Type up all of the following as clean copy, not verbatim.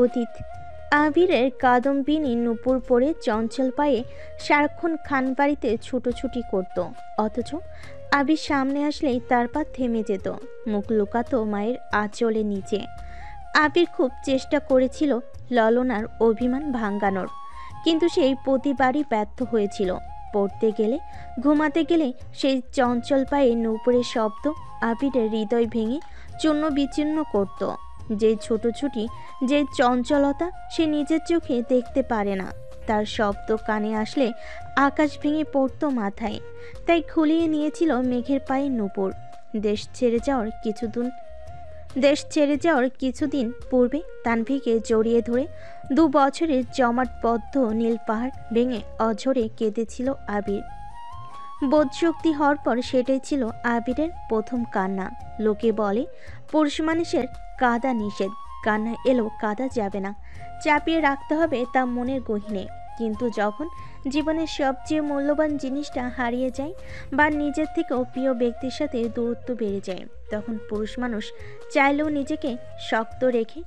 অতীত। আবিরের কাদম্বিনী নূপুর পরে চঞ্চল পায়ে সারাক্ষণ খানবাড়িতে ছুটোছুটি করত, অথচ আবির সামনে আসলেই তার পা থেমে যেত, মুখ লুকাতো মায়ের আঁচলে নিচে। আবির খুব চেষ্টা করেছিল ললনার অভিমান ভাঙানোর, কিন্তু সেই প্রতিবারই ব্যর্থ হয়েছিল। পড়তে গেলে, ঘুমাতে গেলে সেই চঞ্চল পায়ে নূপুরের শব্দ আবিরের হৃদয় ভেঙে চূর্ণ বিচ্ছিন্ন করত। যে ছুটোছুটি, যে চঞ্চলতা সে নিজের চোখে দেখতে পারে না, তার শব্দ কানে আসলে আকাশ ভেঙে পড়তো মাথায়। তাই খুলিয়ে নিয়েছিল মেঘের পায়ে নূপুর। দেশ ছেড়ে যাওয়ার কিছুদিন পূর্বে তানভীকে জড়িয়ে ধরে 2 বছরের জমাটবদ্ধ নীল পাহাড় ভেঙে অঝরে কেঁদেছিল আবির। বোধশক্তি হওয়ার পর সেটাই ছিল আবিরের প্রথম কান্না। লোকে বলে পুরুষ মানুষের কাঁদা নিষেধ, কান্না এলো কাঁদা যাবে না, চাপিয়ে রাখতে হবে তা মনের গহীনে। কিন্তু যখন জীবনের সবচেয়ে মূল্যবান জিনিসটা হারিয়ে যায় বা নিজের থেকেও প্রিয় ব্যক্তির সাথে দূরত্ব বেড়ে যায়, তখন পুরুষ মানুষ চাইলেও নিজেকে শক্ত রেখে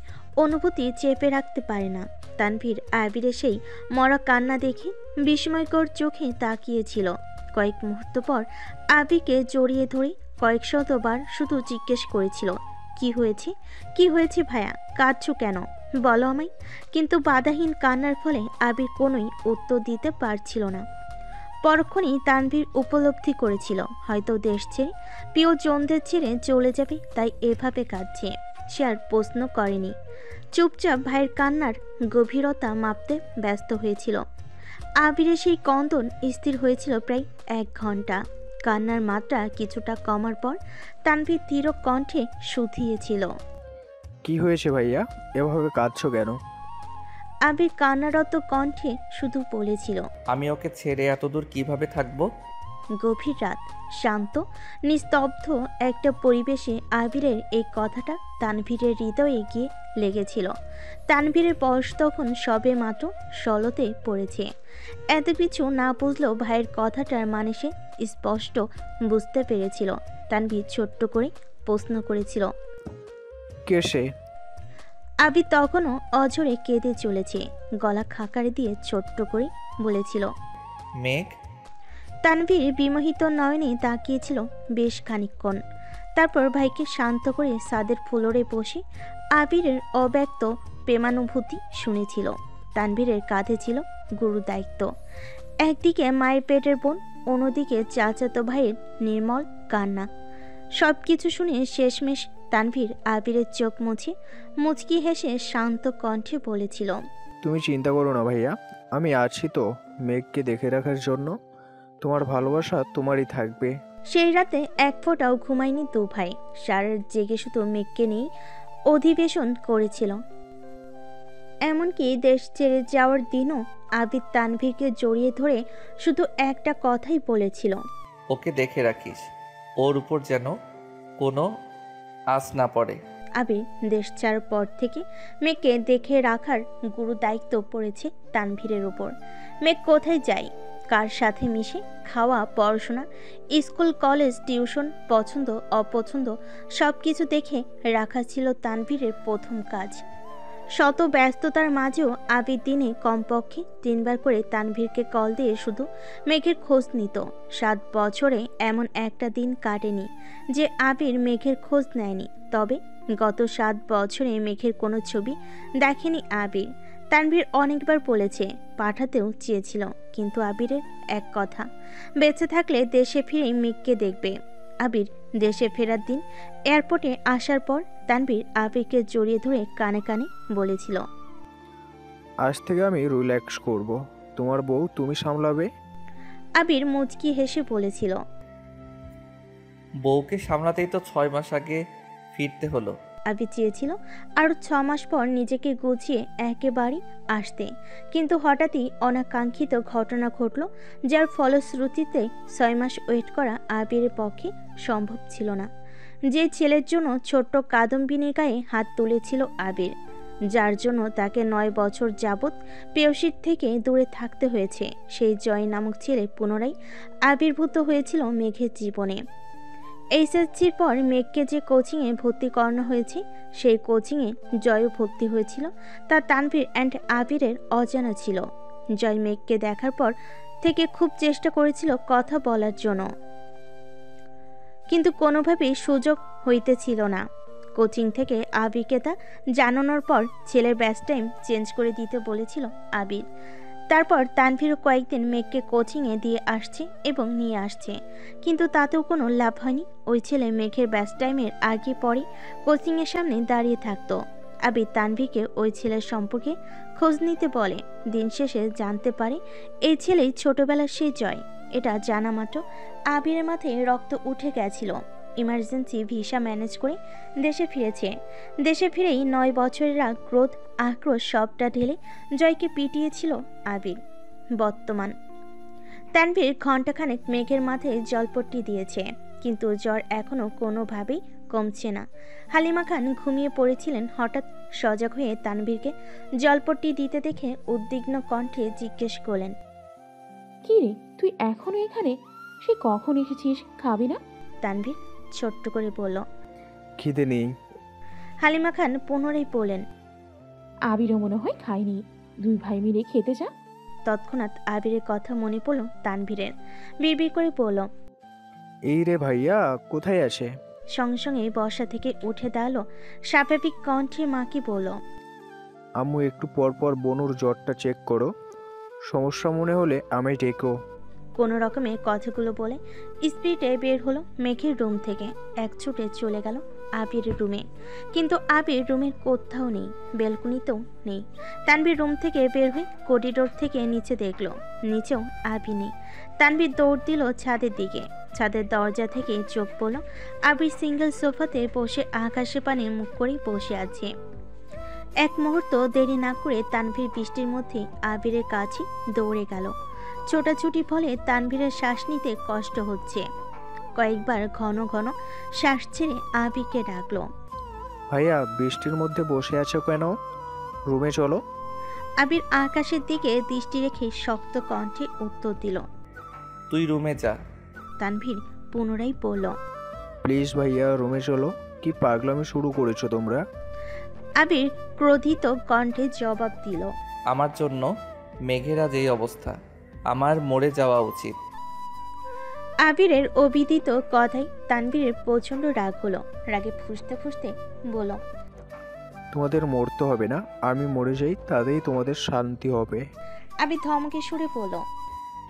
অনুভূতি চেপে রাখতে পারে না। তানভীর আবিরের সেই মরা কান্না দেখে বিস্ময়কর চোখে তাকিয়েছিল। কয়েক মুহূর্ত পর আবিকে জড়িয়ে ধরে কয়েক শতবার শুধু জিজ্ঞেস করেছিল, কি হয়েছে, কি হয়েছে ভাইয়া, কাঁদছো কেন, বলো আমায়। কিন্তু বাধাহীন কান্নার ফলে আবির কোনোই উত্তর দিতে পারছিল না। পরক্ষণেই তানভীর উপলব্ধি করেছিল হয়তো দেশ ছেড়ে, প্রিয়জনদের ছেড়ে চলে যাবে, তাই এভাবে কাঁদছে। সে আর প্রশ্ন করেনি, চুপচাপ ভাইয়ের কান্নার গভীরতা মাপতে ব্যস্ত হয়েছিল। আবিরের সেই কন্দন স্থির হয়েছিল প্রায় 1 ঘন্টা। কান্নার মাত্রা কিছুটা কমার পর তানভীর ধীর কণ্ঠে শুধিয়েছিল, কি হয়েছে ভাইয়া, এভাবে কাঁদছো কেন? আবির কান্নারত কণ্ঠে শুধু বলেছিল, আমি ওকে ছেড়ে এতদূর কিভাবে থাকবো? গভীর রাত, শান্ত নিস্তব্ধ একটা পরিবেশে আবিরের এই কথাটা তানভীরের হৃদয়ে গিয়ে লেগেছিল। তানভীরের বয়স তখন সবে মাত্র 16তে পড়েছে। এত কিছু না বুঝলেও ভাইয়ের কথাটার মানে সে স্পষ্ট বুঝতে পেরেছিল। তানভীর ছোট্ট করে প্রশ্ন করেছিল, কে সে? আবির তখনও অঝরে কেঁদে চলেছে, গলা খাকারে দিয়ে ছোট্ট করে বলেছিল, মেঘ। তানভীর বিমোহিত নয়নে তাকিয়েছিল বেশ খানিকক্ষণ। তারপর ভাইকে শান্ত করে ছাদের ফ্লোরে বসে আবিরের অব্যক্ত প্রেমানুভূতি শুনেছিল। তানভীরের কাঁধে ছিল গুরু দায়িত্ব। একদিকে মায়ের পেটের বোন, অন্যদিকে চাচাতো ভাইয়ের নির্মল কান্না। সব কিছু শুনে শেষমেশ তানভীর আবিরের চোখ মুছে মুচকি হেসে শান্ত কণ্ঠে বলেছিল, তুমি চিন্তা করো না ভাইয়া, আমি আছি তো মেঘকে দেখে রাখার জন্য। তোমার ভালোবাসা তোমারই থাকবে। সেই রাতে এক ফোঁটাও ঘুমায়নি দু ভাই। সারা রাত জেগে শুধু মেঘকে নিয়েই অধিবেশন করেছিল। এমনকি দেশ ছেড়ে যাওয়ার দিনও আবির তানভীরকে জড়িয়ে ধরে শুধু একটা কথাই বলেছিল, ওকে দেখে রাখিস, ওর উপর যেন কোনো আঁচ না পড়ে। আবির দেশ ছাড়ার পর থেকে মেঘকে দেখে রাখার গুরু দায়িত্ব পড়েছে তানভীরের উপর। মেঘ কোথায় যায়, কার সাথে মিশে, খাওয়া, পড়াশোনা, স্কুল, কলেজ, টিউশন, পছন্দ অপছন্দ সব কিছু দেখে রাখা ছিল তানভীরের প্রথম কাজ। শত ব্যস্ততার মাঝেও আবির দিনে কমপক্ষে 3বার করে তানভীরকে কল দিয়ে শুধু মেঘের খোঁজ নিত। 7 বছরে এমন একটা দিন কাটেনি যে আবির মেঘের খোঁজ নেয়নি। তবে গত 7 বছরে মেঘের কোনো ছবি দেখেনি আবির। তানভীর অনেকবার বলেছে, পাঠাতেও চেয়েছিল, কিন্তু আবিরের এক কথা, বেঁচে থাকলে দেশে ফিরে মেঘকে দেখবে। আবির দেশে ফেরার দিন এয়ারপোর্টে আসার পর তানভীর আবিরকে জড়িয়ে ধরে কানে কানে বলেছিল, আজ থেকে আমি রিল্যাক্স করব, তোমার বউ তুমি সামলাবে। আবির মুচকি হেসে বলেছিল, বউকে সামলাতেই তো 6 মাস আগে ফিরতে হলো। আবির চেয়েছিল আরও 6 মাস পর নিজেকে গুছিয়ে একেবারে আসতে, কিন্তু হঠাৎই অনাকাঙ্ক্ষিত ঘটনা ঘটল, যার ফলশ্রুতিতে 6 মাস ওয়েট করা আবিরের পক্ষে সম্ভব ছিল না। যে ছেলের জন্য ছোট্ট কাদম্বিনীর গায়ে হাত তুলেছিল আবির, যার জন্য তাকে 9 বছর যাবৎ প্রেয়সীর থেকে দূরে থাকতে হয়েছে, সেই জয় নামক ছেলে পুনরায় আবির্ভূত হয়েছিল মেঘের জীবনে। এইচএসসির পর মেঘকে যে কোচিংয়ে ভর্তি করানো হয়েছে সেই কোচিংয়ে জয়ও ভর্তি হয়েছিল, তা তানভীর অ্যান্ড আবিরের অজানা ছিল। জয় মেঘকে দেখার পর থেকে খুব চেষ্টা করেছিল কথা বলার জন্য, কিন্তু কোনোভাবেই সুযোগ হইতেছিল না। কোচিং থেকে আবিরকে তা জানানোর পর ছেলের ব্যাচ টাইম চেঞ্জ করে দিতে বলেছিল আবির। তারপর তানভীরও কয়েকদিন মেঘকে কোচিংয়ে দিয়ে আসছে এবং নিয়ে আসছে, কিন্তু তাতেও কোনো লাভ হয়নি। ওই ছেলে মেঘের ব্যাচ টাইমের আগে পরে কোচিংয়ের সামনে দাঁড়িয়ে থাকতো। আবির তানভীরকে ওই ছেলের সম্পর্কে খোঁজ নিতে বলে। দিন শেষে জানতে পারে এই ছেলেই ছোটবেলার সেই জয়। এটা জানা মাত্র আবিরের মাথায় রক্ত উঠে গেছিল। ইমার্জেন্সি ভিসা ম্যানেজ করে দেশে ফিরেছে। দেশে ফিরেই 9 বছরের রাগ, ক্রোধ, আক্রোশ সবটা ঢেলে জয়কে পিটিয়েছিল আবির। বর্তমান তানভীর ঘণ্টাখানেক মেঘের মাথায় জলপট্টি দিয়েছে, কিন্তু জ্বর এখনও কোনোভাবেই কমছে না। হালিমা খান ঘুমিয়ে পড়েছিলেন। হঠাৎ সজাগ হয়ে তানভীরকে জলপট্টি দিতে দেখে উদ্বিগ্ন কণ্ঠে জিজ্ঞেস করলেন, কি রে, তুই এখনো এখানে? সে কখন এসেছিস, খাবি না? তানভীর ছোট্ট করে বলল। খিদে নেই। হালিমা খান পুনরায় বললেন, আবিরও মনে হয় খায়নি, 2 ভাই মিলে খেতে যা। তৎক্ষণাৎ আবিরের কথা মনে পড়ল তানভীরের। বিড়বিড় করে বলল, এই রে ভাইয়া, কোথায় আছে? সঙ্গে সঙ্গে বসা থেকে উঠে দাঁড়ালো। স্বাভাবিক কণ্ঠে মাকে বলল, আম্মু একটু পর পর বনুর জ্বরটা চেক করো, সমস্যা মনে হলে আমায় ডেকো। কোনো রকমে কথাগুলো বলে স্পিডে বের হলো মেঘের রুম থেকে। এক ছুটে চলে গেল আবিরের রুমে, কিন্তু আবির রুমের কোথাও নেই, বেলকুনিতেও নেই। তানভীর রুম থেকে বের হয়ে করিডোর থেকে নিচে দেখলো, নিচেও আবির নেই। তানভীর দৌড় দিল ছাদের দিকে। ছাদের দরজা থেকে চোখ পড়ল আবির সিঙ্গেল সোফাতে বসে আকাশে পানে মুখ করে বসে আছে। এক মুহূর্ত দেরি না করে তানভীর বৃষ্টির মধ্যে আবিরের কাছে দৌড়ে গেল। ছোটাছুটি ফলে তানভীরের শ্বাস নিতে কষ্ট হচ্ছে। কয়েকবার ঘন ঘন শ্বাস ছেড়ে আবিরকে ডাকলো। ভাইয়া, বৃষ্টির মধ্যে বসে আছো কেন? রুমে চলো। আবির আকাশের দিকে দৃষ্টি রেখে শক্ত কণ্ঠে উত্তর দিল। তুই রুমে যা। তানভীর পুনরায় বলল, প্লিজ ভাইয়া, রুমে চলো। কি পাগলামি শুরু করেছো তোমরা? আবির ক্রোধিত কণ্ঠে জবাব দিল, আমার জন্য মেঘের আজ এই অবস্থা, আমার মরে যাওয়া উচিত। আবিরের অবিদিত কথায় তানভীরের প্রচণ্ড রাগ হলো। রাগে ফুঁসতে ফুঁসতে বলল, তোমাদের মরতে হবে না, আমি মরে যাই, তাতেই তোমাদের শান্তি হবে। আবির ধমকে সুরে বলল।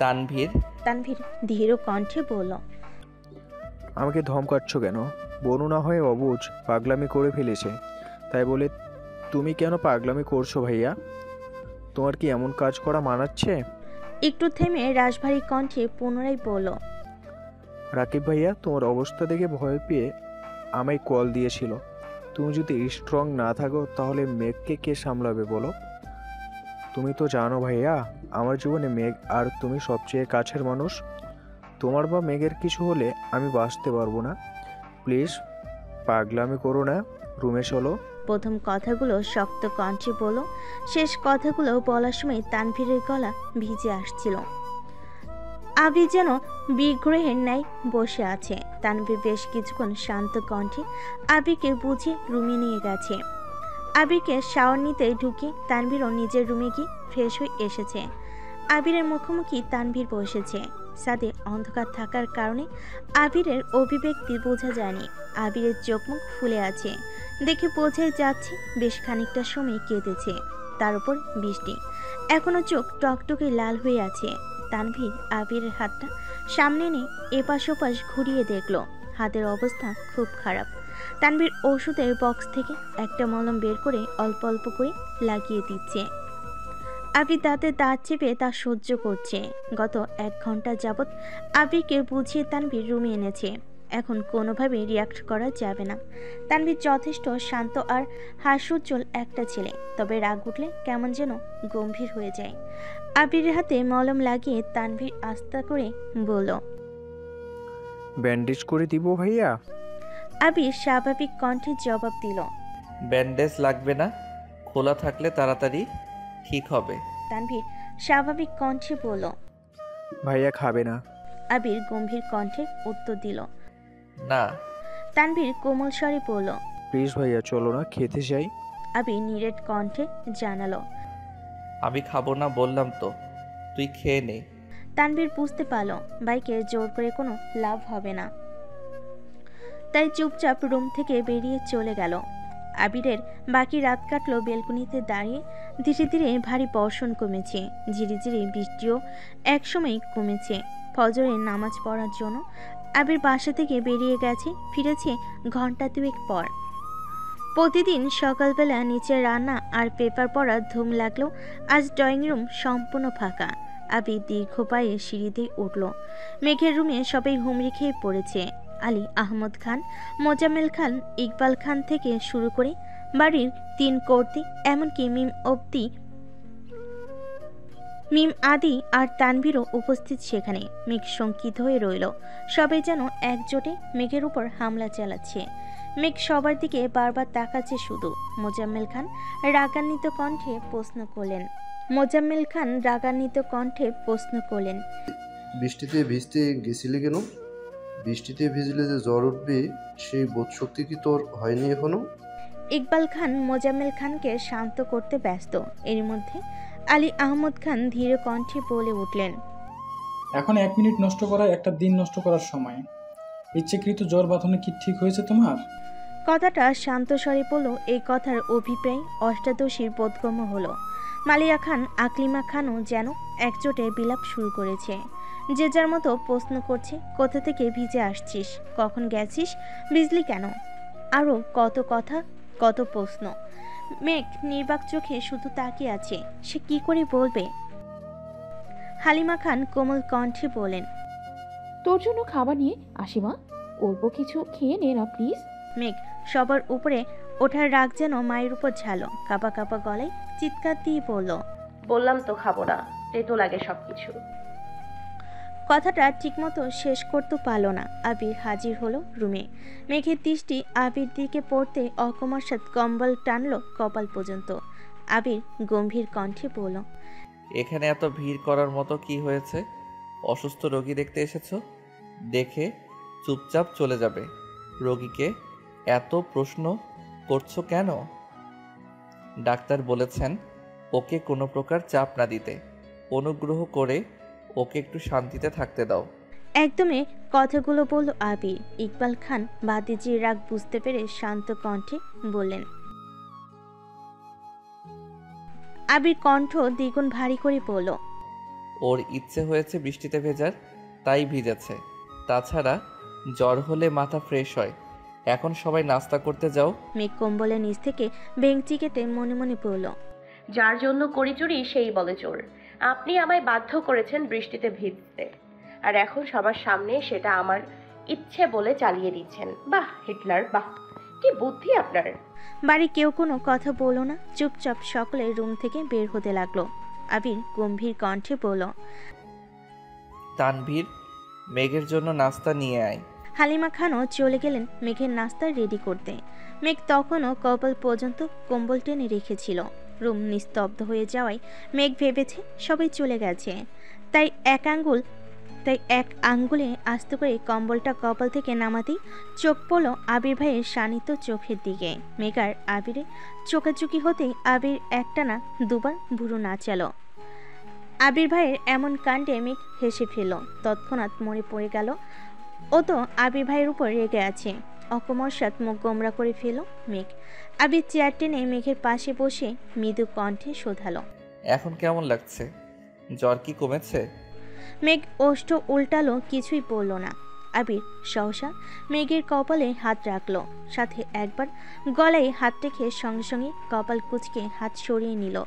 তানভীর, তানভীর ধীর কণ্ঠে বলল, আমাকে ধমকাচ্ছ কেন? বনু না হয় অবুঝ, পাগলামি করে ফেলেছে, তাই বলে তুমি কেন পাগলামি করছো ভাইয়া? তোমার কি এমন কাজ করা মানাচ্ছে? একটু থেমে রাশভারী কণ্ঠে পুনরায় বলল, রাকিব ভাইয়া তোমার অবস্থা দেখে ভয় পেয়ে আমায় কল দিয়েছিল। তুমি যদি স্ট্রং না থাকো তাহলে মেঘকে কে সামলাবে বলো? তুমি তো জানো ভাইয়া, আমার জীবনে মেঘ আর তুমি সবচেয়ে কাছের মানুষ। তোমার বা মেঘের কিছু হলে আমি বাঁচতে পারবো না। প্লিজ পাগলামি করো না, রুমে চলো। প্রথম কথাগুলো শক্ত কণ্ঠে বলল, শেষ কথাগুলো বলার সময় তানভীরের গলা ভিজে আসছিল। আবির যেন বিগ্রহের ন্যায় বসে আছে। তানভীর বেশ কিছুক্ষণ শান্ত কণ্ঠে আবিরকে বুঝিয়ে রুমে নিয়ে গেছে। আবিরকে শাওয়ার নিতে ঢুকে তানভীরও নিজের রুমে গিয়ে ফ্রেশ হয়ে এসেছে। আবিরের মুখোমুখি তানভীর বসেছে। ছাদে অন্ধকার থাকার কারণে আবিরের অভিব্যক্তি বোঝা যায়নি। আবিরের চোখ মুখ ফুলে আছে, দেখে বোঝাই যাচ্ছে বেশ খানিকটা সময় কেটেছে। তার উপর বৃষ্টি, এখনো চোখ টকটকে লাল হয়ে আছে। তানভীর আবিরের হাতটা সামনে এনে এপাশ ওপাশ ঘুরিয়ে দেখলো, হাতের অবস্থা খুব খারাপ। তানভীর ওষুধের বক্স থেকে একটা মলম বের করে অল্প অল্প করে লাগিয়ে দিচ্ছে। আবির দাঁতে দাঁত চেপে তা সহ্য করছে। গত 1 ঘন্টা যাবৎ আবিরকে বুঝিয়ে তানভীর রুমে এনেছে। এখন কোনোভাবে রিয়াক্ট করা যাবে না। তানভীর যথেষ্ট শান্ত আর হাস্যোজ্জ্বল একটা ছেলে, তবে রাগ উঠলে কেমন যেন গম্ভীর হয়ে যায়। আবিরের হাতে মলম লাগিয়ে তানভীর আস্তে করে বলল, ব্যান্ডেজ করে দিব ভাইয়া? আবির স্বাভাবিক কণ্ঠে জবাব দিল। ব্যান্ডেজ লাগবে না, খোলা থাকলে তাড়াতাড়ি ঠিক হবে। তানভীর স্বাভাবিক কণ্ঠে বলল। ভাইয়া খাবে না। আবির গম্ভীর কণ্ঠে উত্তর দিল। না। তানভীর কোমল স্বরে বলল। প্লিজ ভাইয়া চলো না, খেতে যাই। আবির নিরেট কণ্ঠে জানালো। আমি খাবো না বললাম তো, তুই খেয়ে নে। তানভীর বুঝতে পারল বাইকে জোর করে কোনো লাভ হবে না, তাই চুপচাপ রুম থেকে বেরিয়ে চলে গেল। আবিরের বাকি রাত কাটলো বেলকনিতে দাঁড়িয়ে। ধীরে ধীরে ভারী বর্ষণ কমেছে, ঝিরিঝিরি বৃষ্টিও একসময় কমেছে। ফজরের নামাজ পড়ার জন্য আবির বাসা থেকে বেরিয়ে গেছে, ফিরেছে ঘন্টা দুয়েক পর। প্রতিদিন সকালবেলা নিচে রান্না আর পেপার পড়ার ধুম লাগলো, আজ ড্রয়িং রুম সম্পূর্ণ ফাঁকা। আবির দীর্ঘ পায়ে সিঁড়ি দিয়ে উঠল। মেঘের রুমে সবাই হুমড়ি খেয়ে পড়েছে। আলী আহমদ খান, মোজাম্মেল খান, ইকবাল খান থেকে শুরু করে বাড়ির 3 কর্তি, এমনকি মিম আদি আর তানভীরও উপস্থিত সেখানে। মেঘ শঙ্কিত হয়ে রইল। সবাই যেন একজোটে মেঘের উপর হামলা চালাচ্ছে। মেঘ সবার দিকে বারবার তাকাচ্ছে শুধু। মোজাম্মেল খান রাগান্বিত কণ্ঠে প্রশ্ন করলেন। বৃষ্টিতে ভিজতে গেছিলি কেন? বৃষ্টিতে ভিজলে যে জ্বর উঠবে সেই বোধশক্তি কি তোর হয়নি এখনো? ইকবাল খান মোজাম্মেল খানকে শান্ত করতে ব্যস্ত। এর মধ্যে আলী আহমদ খান ধীর কণ্ঠে বলে উঠলেন। এখন 1 মিনিট নষ্ট করা একটা দিন নষ্ট করার সময়। ইচ্ছাকৃত জ্বর বাঁধানো কি ঠিক হয়েছে তোমার? কথাটা শান্ত স্বরে বলল। এই কথার অভিপ্রায় অষ্টাদশীর বোধগম্য হলো। মালিয়া খান, আকলিমা খানও যেন একজোটে বিলাপ শুরু করেছে। যে যার মতো প্রশ্ন করছে, কোথা থেকে ভিজে আসছিস, কখন গেছিস, ভিজলি কেন, আরও কত কথা, কত প্রশ্ন। মেঘ নির্বাক চোখে শুধু তাকিয়ে আছে। সে কি করে বলবে? হালিমা খান কোমল কণ্ঠে বলেন। তোর জন্য খাবার নিয়ে আসি মা, অল্প কিছু খেয়ে নে না প্লিজ। মেঘ সবার উপরে ওঠার রাগ যেন মায়ের উপর ঝালো। কাঁপা কাঁপা গলায় চিৎকার দিয়ে বলল। বললাম তো খাবো না, তেতো লাগে সবকিছু। কথাটা ঠিকমতো শেষ করতে পারল না। আবির হাজির হলো রুমে। মেঘের দৃষ্টি আবির দিকে পড়তে অকস্মাৎ কম্বল টানলো কপাল পর্যন্ত। আবির গম্ভীর কণ্ঠে বলল। এখানে এত ভিড় করার মতো কি হয়েছে? অসুস্থ রোগী দেখতে এসেছো? দেখে চুপচাপ চলে যাবে। রোগীকে এত প্রশ্ন করছো কেন? ডাক্তার বলেছেন ওকে কোনো প্রকার চাপ না দিতে। অনুগ্রহ করে ওকে একটু শান্তিতে থাকতে দাও। একদমে কথাগুলো বলল আবির। ইকবাল খান বাতিজির রাগ বুঝতে পেরে শান্ত কণ্ঠে বললেন। আবির কণ্ঠ দ্বিগুণ ভারী করে বলল। ওর ইচ্ছে হয়েছে বৃষ্টিতে ভেজার, তাই ভিজেছে। তাছাড়া জ্বর হলে মাথা ফ্রেশ হয়। এখন সবাই নাস্তা করতে যাও। মেঘ কম্বলের নিচ থেকে বেঞ্চি কেটে মনে মনে বলল। যার জন্য করি চুরি সেই বলে চোর। আপনি আমায় বাধ্য করেছেন বৃষ্টিতে ভিজতে, আর এখন সবার সামনে সেটা আমার ইচ্ছে বলে চালিয়ে দিচ্ছেন। বাহ হিটলার, বাহ কি বুদ্ধি আপনার। বাড়ি কেউ কোনো কথা বলল না। চুপচাপ সকলে রুম থেকে বের হতে লাগলো। আবির গম্ভীর কণ্ঠে বলল। তানভীর, মেঘের জন্য নাস্তা নিয়ে আয়। হালিমা খানও চলে গেলেন মেঘের নাস্তা রেডি করতে। মেঘ তখনও কপাল পর্যন্ত কম্বল টেনে রেখেছিল। রুম নিস্তব্ধ হয়ে যাওয়ায় মেঘ ভেবেছে সবাই চলে গেছে, তাই এক আঙ্গুলে আস্তে করে কম্বলটা কপাল থেকে নামাতেই চোখ পড়ল আবির ভাইয়ের শানিত চোখের দিকে। মেঘ আর আবিরে চোখাচুকি হতেই আবির একটানা দুবার ভুরু নাচালো। আবির ভাইয়ের এমন কাণ্ডে মেঘ হেসে ফেলল। তৎক্ষণাৎ মনে পড়ে গেল ও তো আবির ভাইয়ের উপর রেগে আছে। অকস্মাৎ মুখ গোমরা করে ফেল মেঘ। আবির চেয়ার টেনে মেঘের পাশে বসে মৃদু কণ্ঠে শোধালো। এখন কেমন লাগছে? জ্বর কি কমেছে? মেঘ ওষ্ঠ উল্টালো, কিছুই বলল না। আবির সহসা মেঘের কপালে হাত রাখলো, সাথে একবার গলায় হাত রেখে সঙ্গে সঙ্গে কপাল কুঁচকে হাত সরিয়ে নিল।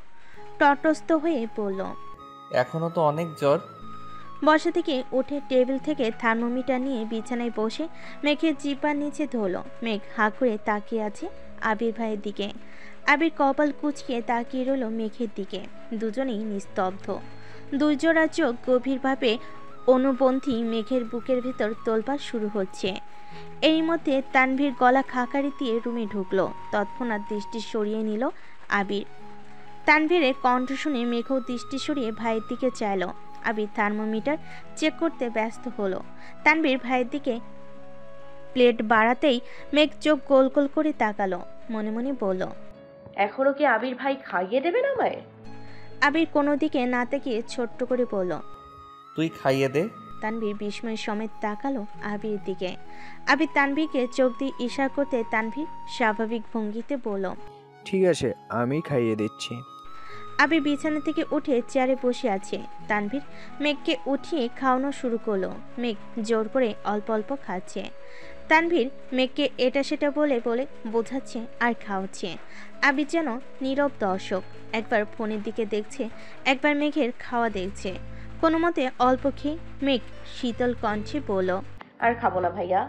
তটস্থ হয়ে বলল। এখনো তো অনেক জ্বর। বসা থেকে উঠে টেবিল থেকে থার্মোমিটার নিয়ে বিছানায় বসে মেঘের জিপার নিচে ধরল। মেঘ হাঁ করে তাকিয়ে আছে আবির ভাইয়ের দিকে। আবির কপাল কুঁচকে তাকিয়ে রইল মেঘের দিকে। দুজনেই নিস্তব্ধ। দুই জোড়া চোখ গভীরভাবে অনুবন্ধী। মেঘের বুকের ভেতর তোলপাড় শুরু হচ্ছে। এই মধ্যে তানভীর গলা খাকারি দিয়ে রুমে ঢুকলো। তৎক্ষণাৎ দৃষ্টি সরিয়ে নিল আবির। তানভীরের কণ্ঠ শুনে মেঘও দৃষ্টি সরিয়ে ভাইয়ের দিকে চাইল। আবির থার্মোমিটার চেক করতে ব্যস্ত হলো। তানভীর ভাইয়ের দিকে প্লেট বাড়াতেই মেঘ চোখ গোল গোল করে তাকালো, মনে মনে বলল, এখনো কি আবির ভাই খাইয়ে দেবেন আমায়? আবির কোনো দিকে না তাকিয়ে ছোট্ট করে বলল। তুই খাইয়ে দে। তানভীর বিস্ময় সমেত তাকালো আবির দিকে। আবির তানভীরকে চোখ দিয়ে ইশারা করতে তানভীর স্বাভাবিক ভঙ্গিতে বলল, ঠিক আছে, আমি খাইয়ে দিচ্ছি। আবির বিছানা থেকে উঠে চেয়ারে বসে আছে। তানভীর মেঘকে উঠিয়ে খাওয়ানো শুরু করলো। মেঘ জোর করে অল্প অল্প খাচ্ছে। তানভীর মেঘকে এটা সেটা বলে বলে বোঝাচ্ছে আর খাওয়াচ্ছে। আবির যেন নীরব দর্শক, একবার ফোনের দিকে দেখছে, একবার মেঘের খাওয়া দেখছে। কোনো মতে অল্প খেয়ে মেঘ শীতল কণ্ঠে বলল, আর খাবো না ভাইয়া।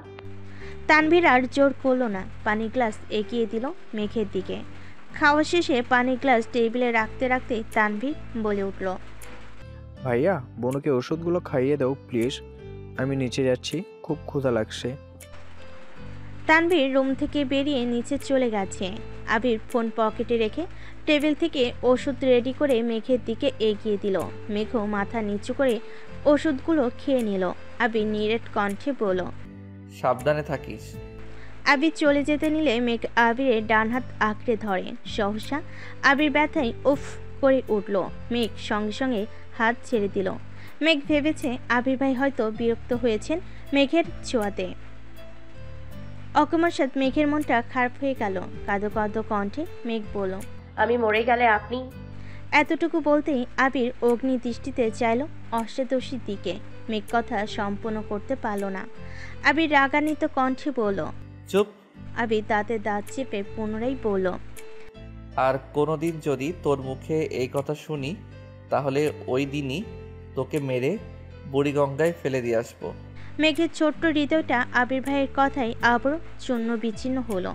তানভীর আর জোর করলো না, পানির গ্লাস এগিয়ে দিল মেঘের দিকে। খাওয়া শেষে পানির গ্লাস টেবিলে রাখতে রাখতে তানভীর বলে উঠল, ভাইয়া, বোনকে ওষুধগুলো খাইয়ে দাও প্লিজ, আমি নিচে যাচ্ছি, খুব ক্ষুধা লাগছে। তানভীর রুম থেকে বেরিয়ে নিচে চলে গেছে। আবির ফোন পকেটে রেখে টেবিল থেকে ওষুধ রেডি করে মেঘের দিকে এগিয়ে দিল। মেঘও মাথা নিচু করে ওষুধগুলো খেয়ে নিল। আবির নিরেট কণ্ঠে বলল, সাবধানে থাকিস। আবির চলে যেতে নিলে মেঘ আবিরের ডান হাত আঁকড়ে ধরে। সহসা আবির ব্যথায় উফ করে উঠল। মেঘ সঙ্গে সঙ্গে হাত ছেড়ে দিল। মেঘ ভেবেছে আবির ভাই হয়তো বিরক্ত হয়েছেন মেঘের ছোঁয়াতে। অকস্মাৎ মেঘের মনটা খারাপ হয়ে গেল। কাঁদো কাঁদো কণ্ঠে মেঘ বলল, আমি মরে গেলে আপনি। এতটুকু বলতেই আবির অগ্নি দৃষ্টিতে চাইল অষ্টাদশীর দিকে। মেঘ কথা সম্পূর্ণ করতে পারল না। আবির রাগান্বিত কণ্ঠে বলল, চুপ। আবির দাঁতে দাঁত চেপে পুনরায় বলল, আর কোনোদিন যদি তোর মুখে এই কথা শুনি তাহলে ওই দিনই তোকে মেরে বুড়িগঙ্গায় ফেলে দিয়ে আসবো। মেঘের ছোট্ট হৃদয়টা আবির ভাইয়ের কথাই আবারও চূর্ণ বিচ্ছিন্ন হলো।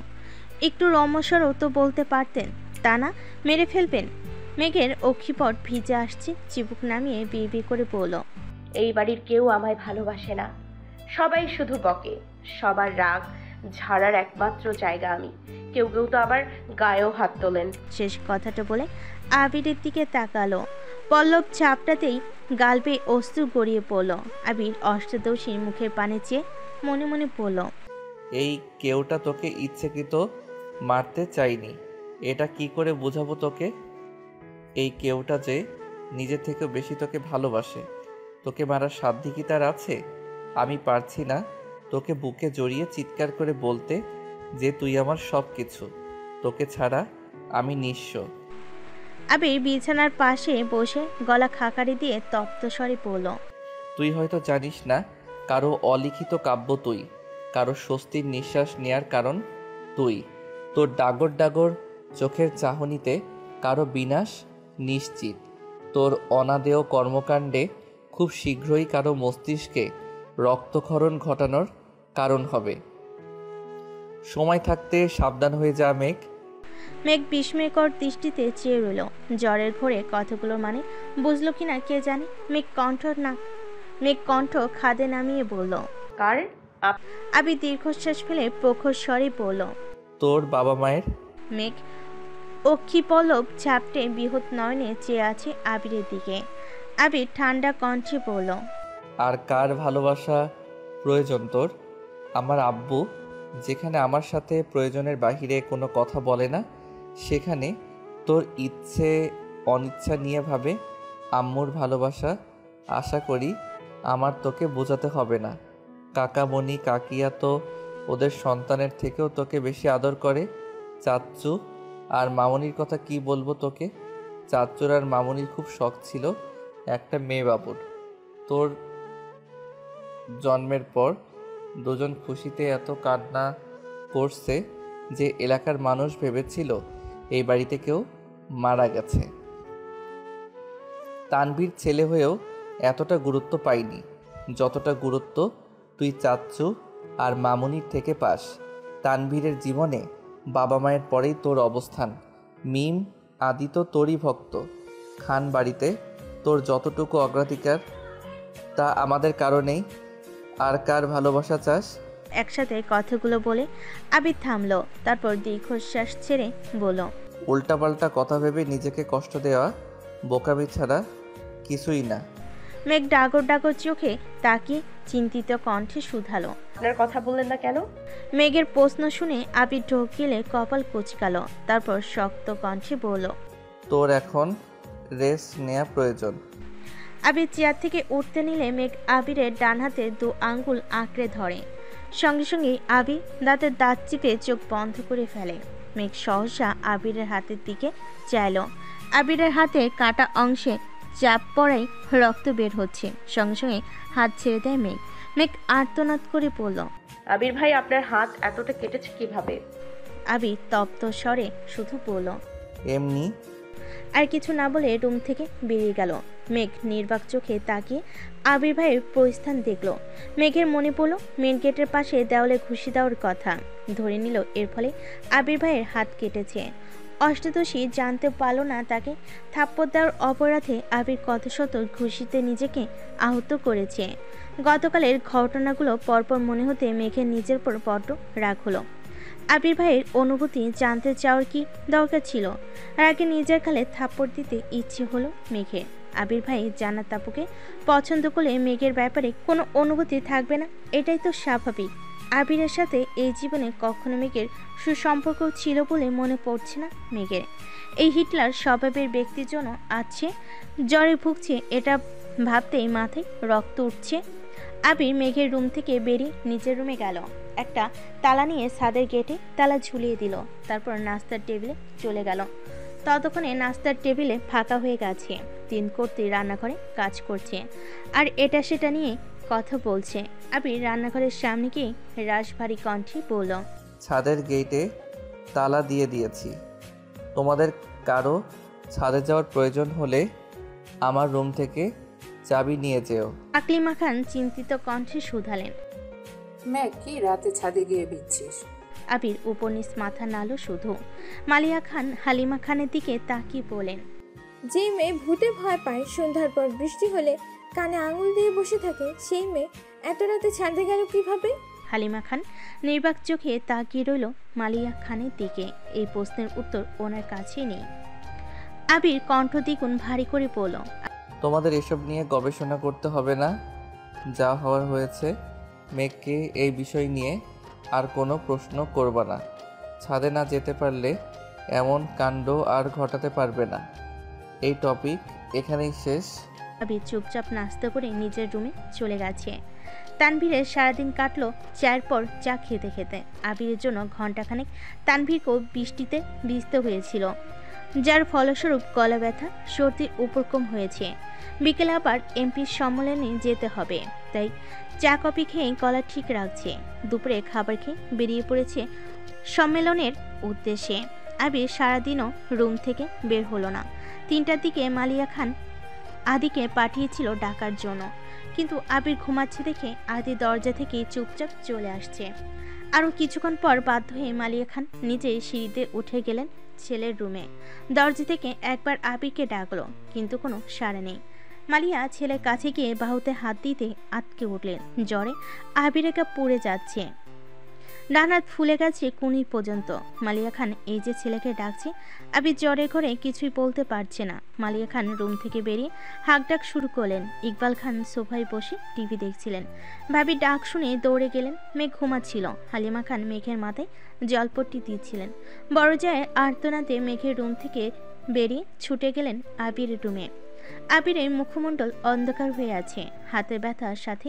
একটু রমস্বরও তো বলতে পারতেন, তা না মেরে ফেলবেন। মেঘের অক্ষিপট ভিজে আসছে, চিবুক নামিয়ে বিড়বিড় করে বলল, এই বাড়ির কেউ আমায় ভালোবাসে না, সবাই শুধু বকে। সবার রাগ ঝাড়ার একমাত্র জায়গা আমি। কেউ কেউ তো আবার গায়েও হাত তোলেন। শেষ কথাটা বলে আবিরের দিকে তাকালো। পল্লব চাপটাতেই গাল বেয়ে অশ্রু গড়িয়ে পড়ল। আবির অষ্টাদশীর মুখের পানে চেয়ে মনে মনে বলল, এই কেউটা তোকে ইচ্ছেকৃত মারতে চাইনি। এটা কি করে বোঝাবো তোকে? এই কেউটা যে নিজে থেকে বেশি তোকে ভালোবাসে। তোকে মারার সাধ্য কি তার আছে? আমি পারছি না তোকে বুকে জড়িয়ে চিৎকার করে বলতে যে তুই আমার সব কিছু। তোকে ছাড়া আমি নিঃস্ব। আবির বিছানার পাশে বসে গলা খাকারি দিয়ে তপ্ত স্বরে বলল, তুই হয়তো জানিস না, কারো অলিখিত কাব্য তুই, কারো স্বস্তির নিঃশ্বাস নেয়ার কারণ তুই। তোর ডাগর ডাগর চোখের চাহনিতে কারো বিনাশ নিশ্চিত। তোর অনাদেয় কর্মকাণ্ডে খুব শীঘ্রই কারো মস্তিষ্কে রক্তক্ষরণ ঘটানোর কারণ হবে। সময় থাকতে সাবধান হয়ে যা মেঘ। মেঘ বিস্ময়কর দৃষ্টিতে চেয়ে রইল। জ্বরের ঘোরে কথাগুলো মানে বুঝলো কিনা কে জানে। মেঘ কণ্ঠ খাদে নামিয়ে বলল, কার? আবির দীর্ঘশ্বাস ফেলে প্রখর স্বরে বলল, তোর বাবা মায়ের। মেঘ অক্ষি পল্লব ঝাপটে বৃহৎ নয়নে চেয়ে আছে আবিরের দিকে। আবির ঠান্ডা কণ্ঠে বলল, আর কার ভালোবাসা প্রয়োজন তোর? আমার আব্বু যেখানে আমার সাথে প্রয়োজনের বাহিরে কোনো কথা বলে না, সেখানে তোর ইচ্ছে অনিচ্ছা নিয়ে ভাবে আম্মুর ভালোবাসা। আশা করি আমার তোকে বোঝাতে হবে না। কাকামণি কাকিয়া তো ওদের সন্তানের থেকেও তোকে বেশি আদর করে। চাচ্চু আর মামনির কথা কি বলবো তোকে? চাচ্চুর আর মামনির খুব শখ ছিল একটা মেয়ে বাবুর। তোর জন্মের পর দুজন খুশিতে এত কান্না করছে যে এলাকার মানুষ ভেবেছিল এই বাড়িতে কেউ মারা গেছে। তানভীর ছেলে হয়েও এতটা গুরুত্ব পাইনি যতটা গুরুত্ব তুই চাচ্চু আর মামুনির থেকে পাস। তানভীরের জীবনে বাবা মায়ের পরেই তোর অবস্থান। মিম আদি তো তোরই ভক্ত। খান বাড়িতে তোর যতটুকু অগ্রাধিকার তা আমাদের কারণেই। আর কার ভালোবাসা চাস? একসাথে কথাগুলো বলে আবির থামলো। তারপর দীর্ঘশ্বাস ছেড়ে বলল, উল্টাপাল্টা কথা ভেবে নিজেকে কষ্ট দেওয়া বোকামি ছাড়া কিছুই না। মেঘ ডাগর ডাগর চোখে তাকিয়ে চিন্তিত কণ্ঠে শুধালো। আপনার কথা বললেন না কেন? মেঘের প্রশ্ন শুনে আবির ঢোক গেলে কপাল কুচকালো, তারপর শক্ত কণ্ঠে বলল, তোর এখন রেস্ট নেওয়া প্রয়োজন। আবির চেয়ার থেকে উঠতে নিলে মেঘ আবিরের ডান হাতে 2 আঙ্গুল আঁকড়ে ধরে। সঙ্গে সঙ্গে আবির দাঁতের দাঁত চিপে চোখ বন্ধ করে ফেলে। মেঘ সহসা আবিরের হাতের দিকে চাইল। আবিরের হাতের কাটা অংশে চাপ পড়াই রক্ত বের হচ্ছে। সঙ্গে সঙ্গে হাত ছেড়ে দেয় মেঘ। মেঘ আর্তনাদ করে পড়ল। আবির ভাই, আপনার হাত এতটা কেটেছে কিভাবে? আবির তপ্ত স্বরে শুধু বলল। এমনি। আর কিছু না বলে রুম থেকে বেরিয়ে গেল। মেঘ নির্বাক চোখে তাকিয়ে আবির ভাইয়ের প্রস্থান দেখল। মেঘের মনে পড়ল মেন গেটের পাশে দেওয়ালে ঘুষি দেওয়ার কথা। ধরে নিল এর ফলে আবির ভাইয়ের হাত কেটেছে। অষ্টাদশী জানতে পারল না তাকে থাপ্পড় দেওয়ার অপরাধে আবির কত শত ঘুষিতে নিজেকে আহত করেছে। গতকালের ঘটনাগুলো পরপর মনে হতে মেঘের নিজের পর বড্ড রাগ হলো। আবির ভাইয়ের অনুভূতি জানতে চাওয়ার কি দরকার ছিল? আর আগে নিজের গালে থাপ্পড় দিতে ইচ্ছে হলো মেঘের। আবির ভাই জান্নাত আপুকে পছন্দ করলে মেঘের ব্যাপারে কোনো অনুভূতি থাকবে না, এটাই তো স্বাভাবিক। আবিরের সাথে এই জীবনে কখনো মেঘের সুসম্পর্ক ছিল বলে মনে পড়ছে না মেঘের। এই হিটলার স্বভাবের ব্যক্তির জন্য আছে জ্বরে ভুগছে, এটা ভাবতেই মাথায় রক্ত উঠছে। আবির মেঘের রুম থেকে বেরিয়ে নিজের রুমে গেল। একটা তালা নিয়ে ছাদের গেটে তালা ঝুলিয়ে দিল। তারপর নাস্তার টেবিলে চলে গেল। ততক্ষণে নাস্তার টেবিলে ফাঁকা হয়ে গেছে। 3 কর্ত্রী রান্নাঘরে কাজ করছে আর এটা সেটা নিয়ে কথা বলছে। আবির রান্নাঘরের সামনে গিয়ে রাশভারী কণ্ঠে বলল, ছাদের গেটে তালা দিয়ে দিয়েছি। তোমাদের কারো ছাদে যাওয়ার প্রয়োজন হলে আমার রুম থেকে চাবি নিয়ে যেও। আকলিমা খান চিন্তিত কণ্ঠে শুধালেন। ম্যাক, কি রাতে ছাদে গিয়ে ভিজছিস? আবির উপনিস মাথা নাড়ল শুধু। মালিয়া খান হালিমা খানের দিকে তাকিয়ে বলেন, যে মেয়ে ভূতে ভয় পায়, সন্ধ্যার পর বৃষ্টি হলে কানে আঙুল দিয়ে বসে থাকে, সেই মেয়ে এত রাতে ছাদে গেল কিভাবে? হালিমা খান নির্বাক চোখে তাকিয়ে রইল মালিয়া খানের দিকে। এই প্রশ্নের উত্তর ওনার কাছেই নেই। আবির কণ্ঠ দ্বিগুণ ভারী করে বলল, তোমাদের এসব নিয়ে গবেষণা করতে হবে না, যা হওয়ার হয়েছে। মেঘকে এই বিষয় নিয়ে আর কোনো প্রশ্ন করবা না। ছাদে না যেতে পারলে এমন কাণ্ড আর ঘটাতে পারবে না। এই টপিক এখানেই শেষ। আবির চুপচাপ নাস্তা করে নিজের রুমে চলে গেছে। তানভীরের সারাদিন কাটলো চায়ের পর চা খেতে খেতে। আবিরের জন্য ঘণ্টাখানেক তানভীরকেও বৃষ্টিতে ভিজতে হয়েছিল, যার ফলস্বরূপ গলা ব্যথা সর্দির উপরকম হয়েছে। বিকেলে আবার এমপির সম্মেলনে যেতে হবে, তাই চা কফি খেয়ে গলা ঠিক রাখছে। দুপুরে খাবার খেয়ে বেরিয়ে পড়েছে সম্মেলনের উদ্দেশ্যে। আবির সারাদিনও রুম থেকে বের হলো না। 3টার দিকে মালিয়া খান আদিকে পাঠিয়েছিল ডাকার জন্য, কিন্তু আবির ঘুমাচ্ছে দেখে আদি দরজা থেকে চুপচাপ চলে আসছে। আরও কিছুক্ষণ পর বাধ্য হয়ে মালিয়া খান নিজেই সিঁড়িতে উঠে গেলেন ছেলের রুমে। দরজা থেকে একবার আবিরকে ডাকলো, কিন্তু কোনো সাড়া নেই। মালিয়া ছেলের কাছে গিয়ে বাহুতে হাত দিতে আটকে উঠলেন। জ্বরে আবির একা পড়ে যাচ্ছে, ডান হাত ফুলে গেছে কুনি পর্যন্ত। মালিয়া খান এই যে ছেলেকে ডাকছে, আবির জ্বরে ঘরে কিছুই বলতে পারছে না। মালিয়া খান রুম থেকে বেরিয়ে হাঁকডাক শুরু করলেন। ইকবাল খান সোফায় বসে টিভি দেখছিলেন। ভাবি ডাক শুনে দৌড়ে গেলেন। মেঘ ঘুমাচ্ছিল। হালিমা খান মেঘের মাথায় জলপট্টি দিচ্ছিলেন। বড় যায় আর্তনাদে মেঘের রুম থেকে বেরিয়ে ছুটে গেলেন আবিরের রুমে। আবিরের মুখমণ্ডল অন্ধকার হয়ে আছে। হাতের ব্যথার সাথে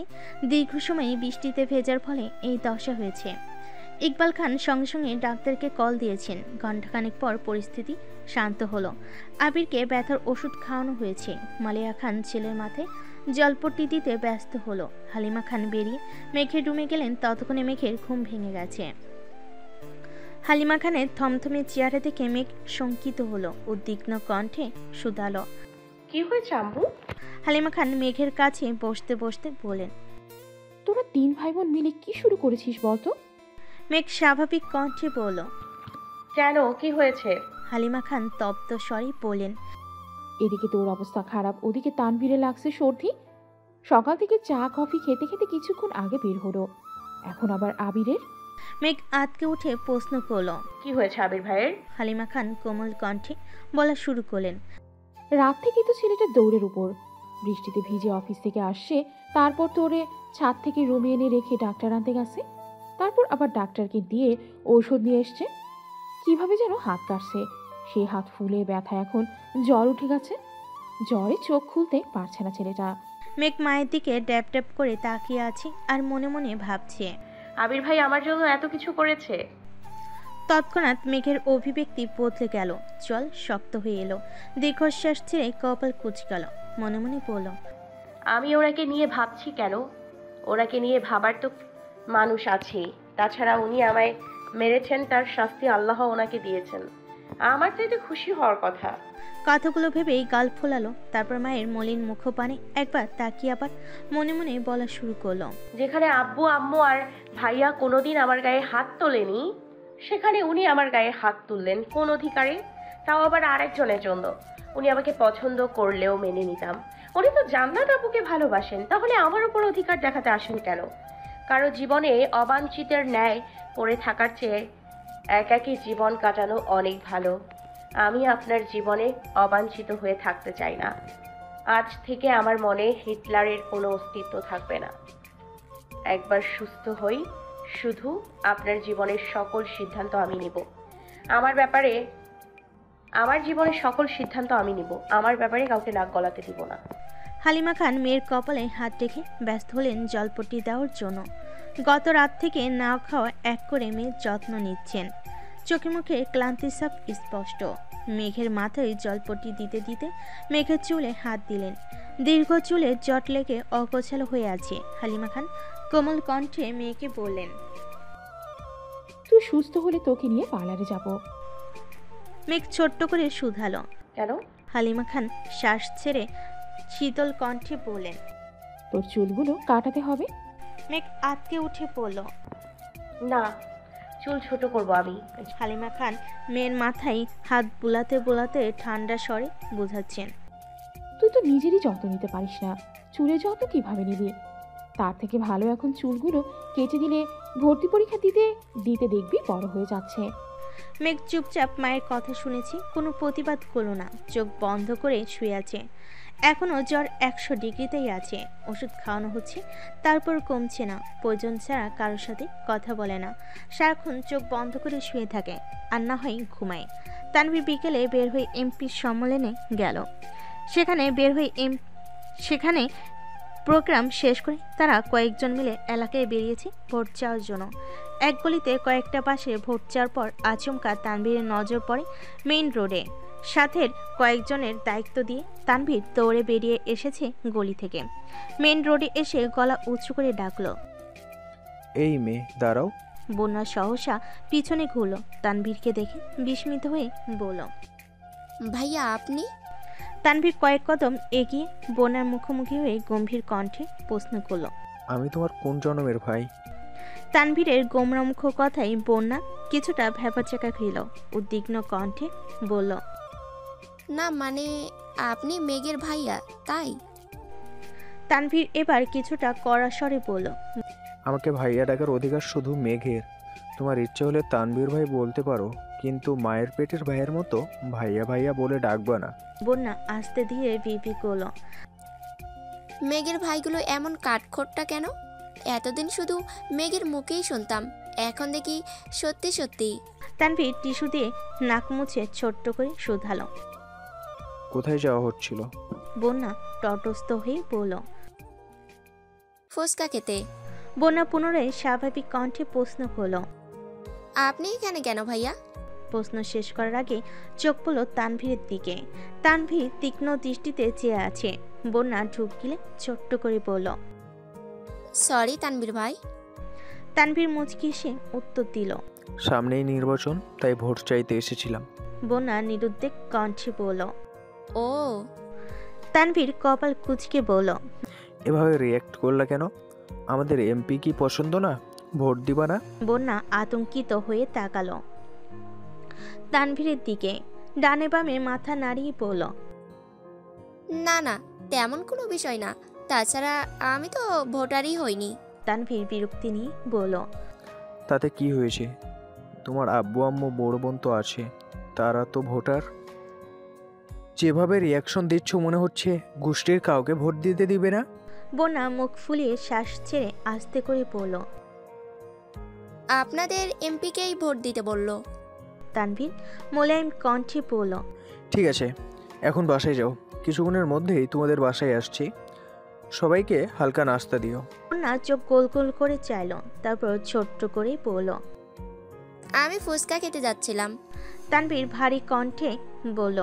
দীর্ঘ সময় বৃষ্টিতে ভেজার ফলে এই দশা হয়েছে। ইকবাল খান সঙ্গে সঙ্গে ডাক্তারকে কল দিয়েছেন। ঘণ্টাখানেক পর পরিস্থিতি শান্ত হলো। আবিরকে ব্যথার ওষুধ খাওয়ানো হয়েছে। মালিয়া খান ছেলের মাথায় জলপট্টি দিতে ব্যস্ত হলো। হালিমা খান বেরিয়ে মেঘের রুমে গেলেন। ততক্ষণে মেঘের ঘুম ভেঙে গেছে। হালিমা খানের থমথমে চেয়ারে দেখে মেঘ শঙ্কিত হলো। উদ্বিগ্ন কণ্ঠে শুধালো, কি হয়েছে আম্মু? হালিমা খান মেঘের কাছে বসতে বসতে বলেন, তোরা 3 ভাই বোন মিলে কি শুরু করেছিস বলতো? মেঘ স্বাভাবিক কণ্ঠে বলল, কেন, কি হয়েছে? হালিমা খান তপ্ত স্বরে বলেন, এদিকে তোর অবস্থা খারাপ, ওদিকে তানভীরে লাগছে সর্দি। সকাল থেকে চা কফি খেতে খেতে কিছুক্ষণ আগে বের হলো, এখন আবার আবিরের। মেঘ আতকে উঠে প্রশ্ন করলো, কি হয়েছে আবির ভাইয়ের? হালিমা খান কোমল কণ্ঠে বলা শুরু করলেন, রাত থেকে তো ছেলেটা দৌড়ের উপর, বৃষ্টিতে ভিজে অফিস থেকে আসছে, তারপর তোরে ছাদ থেকে রুমে এনে রেখে ডাক্তার আনতে গেছে, তারপর আবার ডাক্তারকে দিয়ে ঔষধ নিয়ে এসছে। কিভাবে যেন হাত কাটছে, সেই হাত ফুলে ব্যথা, এখন জ্বর উঠে গেছে। জ্বরে চোখ খুলতে পারছে না ছেলেটা। মেঘ মায়ের দিকে ড্যাপ ড্যাপ করে তাকিয়ে আছে আর মনে মনে ভাবছে। আবির ভাই আমার জন্য এত কিছু করেছে। তৎক্ষণাৎ মেঘের অভিব্যক্তি বদলে গেল, জল শক্ত হয়ে এলো, দীর্ঘশ্বাস ছেড়ে কপাল কুঁচকাল, মনে মনে বলল, আমি ওনাকে নিয়ে ভাবছি কেন? ওনাকে নিয়ে ভাবার তো মানুষ আছেই। তাছাড়া উনি আমায় মেরেছেন, তার শাস্তি আল্লাহ ওনাকে দিয়েছেন। আমার তো এতে খুশি হওয়ার কথা। কথাগুলো ভেবেই গাল ফোলালো। তারপর মায়ের মলিন মুখপানে একবার তাকিয়ে আবার মনে মনে বলা শুরু করলো, যেখানে আব্বু আম্মু আর ভাইয়া কোনোদিন আমার গায়ে হাত তোলেনি, সেখানে উনি আমার গায়ে হাত তুললেন কোন অধিকারে? তাও আবার আরেকজনের জন্য। উনি আমাকে পছন্দ করলেও মেনে নিতাম। উনি তো জান্নাত আপুকে ভালোবাসেন, তাহলে আমার উপর অধিকার দেখাতে আসেন কেন? কারো জীবনে অবাঞ্ছিতের ন্যায় পড়ে থাকার চেয়ে একাকী জীবন কাটানো অনেক ভালো। আমি আপনার জীবনে অবাঞ্ছিত হয়ে থাকতে চাই না। আজ থেকে আমার মনে হিটলারের কোনো অস্তিত্ব থাকবে না। একবার সুস্থ হই, শুধু আপনার জীবনের সকল সিদ্ধান্ত আমি নিব। আমার জীবনের সকল সিদ্ধান্ত আমি নিব। আমার ব্যাপারে কাউকে নাক গলাতে দিব না। হালিমা খান মেয়ের কপালে হাত রেখে ব্যস্ত হলেন জলপট্টি দেওয়ার জন্য। গত রাত থেকে না খাওয়া এক করে মেয়ের যত্ন নিচ্ছেন। চোখে মুখে ক্লান্তি সব স্পষ্ট। মেঘের মাথায় জলপট্টি দিতে দিতে মেঘের চুলে হাত দিলেন। দীর্ঘ চুলে জট লেগে অগোছালো হয়ে আছে। হালিমা খান কোমল কণ্ঠে মেয়েকে বললেন, তুই সুস্থ হলে তোকে নিয়ে পার্লারে যাব। মেঘ ছোট্ট করে শুধালো, কেন? হালিমা খান শ্বাস ছেড়ে শীতল কণ্ঠে বললেন, তোর চুলগুলো কাটাতে হবে। মেঘ আতকে উঠে পড়ল, না, চুল ছোট করব আমি। হালিমা খান মেয়ের মাথায় হাত বুলাতে বুলাতে ঠান্ডা স্বরে বোঝাচ্ছেন, তুই তো নিজেরই যত্ন নিতে পারিস না, চুলের যত্ন কিভাবে নিবি? তার থেকে ভালো এখন চুলগুলো কেটে দিলে ভর্তি পরীক্ষা দিতে দিতে দেখবি বড় হয়ে যাচ্ছে। মেঘ চুপচাপ মায়ের কথা শুনেছি, কোনো প্রতিবাদ করলো না। চোখ বন্ধ করে শুয়ে আছে। এখনও জ্বর 100 ডিগ্রিতেই আছে। ওষুধ খাওয়ানো হচ্ছে, তারপর কমছে না। প্রয়োজন ছাড়া কারোর সাথে কথা বলে না। সারাক্ষণ চোখ বন্ধ করে শুয়ে থাকে, আর না হয় ঘুমায়। তানভীর বিকেলে বের হয়ে এমপি সম্মেলনে গেল। সেখানে প্রোগ্রাম শেষ করে তারা কয়েকজন মিলে এলাকায় বেরিয়েছে ভোট চাওয়ার জন্য। এক গলিতে কয়েকটা বাসে ভোট চাওয়ার পর আচমকা তানভীরের নজর পড়ে মেইন রোডে। সাথের কয়েকজনের দায়িত্ব দিয়ে তানভীর দৌড়ে বেরিয়ে এসেছে গলি থেকে। মেইন রোডে এসে গলা উঁচু করে ডাকলো, এই মেয়ে দাঁড়াও। বন্যা সহসা পিছনে ঘুরলো। তানভীরকে দেখে বিস্মিত হয়ে বলল, ভাইয়া আপনি? তানভীর কয়েক কদম এগিয়ে বন্যার মুখোমুখি হয়ে গম্ভীর কণ্ঠে প্রশ্ন করল, আমি তোমার কোন জন্মের ভাই? তানভীরের গোমরামুখ কথায় বন্যা কিছুটা ভ্যাপাচাকা খেল। উদ্বিগ্ন কণ্ঠে বলল, না মানে আপনি মেঘের ভাইয়া তাই? তানভীর এবার কিছুটা কড়া স্বরে বলল, আমাকে ভাইয়া ডাকার অধিকার শুধু মেঘের। তোমার ইচ্ছে হলে তানভীর ভাই বলতে পারো, কিন্তু মায়ের পেটের ভাইয়ের মতো ভাইয়া ভাইয়া বলে ডাকবা না। বন্যা আস্তে ধীরে বিপি করল, মেঘের ভাইগুলো এমন কাঠখোট্টা কেন? এতদিন শুধু মেঘের মুখেই শুনতাম, এখন দেখি সত্যি সত্যি। তানভীর টিস্যু দিয়ে নাক মুছে ছোট্ট করে শুধালো, কোথায় যাওয়া হচ্ছিল? বন্যা তটস্থ হয়ে বলল, ফুচকা খেতে। বন্যা পুনরায় স্বাভাবিক কণ্ঠে প্রশ্ন করল, আপনি এখানে কেন ভাইয়া? প্রশ্ন শেষ করার আগে চোখ পড়ল তানভীরের দিকে। তানভীর তীক্ষ্ণ দৃষ্টিতে চেয়ে আছে। বন্যা ঢুক গিলে ছোট্ট করে বলল, সরি তানভীর ভাই। তানভীর মুচকি এসে উত্তর দিল, সামনেই নির্বাচন, তাই ভোট চাইতে এসেছিলাম। বন্যা নিরুদ্বেগ কণ্ঠে বলল। ও। তানভীর কপাল কুঁচকে বলল, এভাবে রিয়্যাক্ট করলা কেন? আমাদের এমপি কি পছন্দ না? ভোট দিবা না? বন্যা আতঙ্কিত হয়ে তাকালো তানভীরের দিকে। ডানে বামে মাথা নাড়িয়ে বলল, না না, তেমন কোনো বিষয় না। তাছাড়া আমি তো ভোটারই হইনি। তানভীর বিরক্তি নিয়ে বলল, তাতে কি হয়েছে? তোমার আব্বু আম্মু বড় বোন তো আছে, তারা তো ভোটার। যেভাবে রিয়াকশন দিচ্ছ মনে হচ্ছে গোষ্ঠীর কাউকে ভোট দিতে দিবে না। বন্যা মুখ ফুলিয়ে শ্বাস ছেড়ে আস্তে করে পড়ল। আপনাদের এমপিকেই ভোট দিতে বলল। তানভীর মোলায়েম কণ্ঠে পড়ল। ঠিক আছে, এখন বাসায় যাও, কিছুক্ষণের মধ্যেই তোমাদের বাসায় আসছি। সবাইকে হালকা নাস্তা দিও। বন্যা চোখ গোল গোল করে চাইল, তারপর ছোট্ট করেই পড়ল। আমি ফুচকা খেতে যাচ্ছিলাম। তানভীর ভারী কণ্ঠে বলল।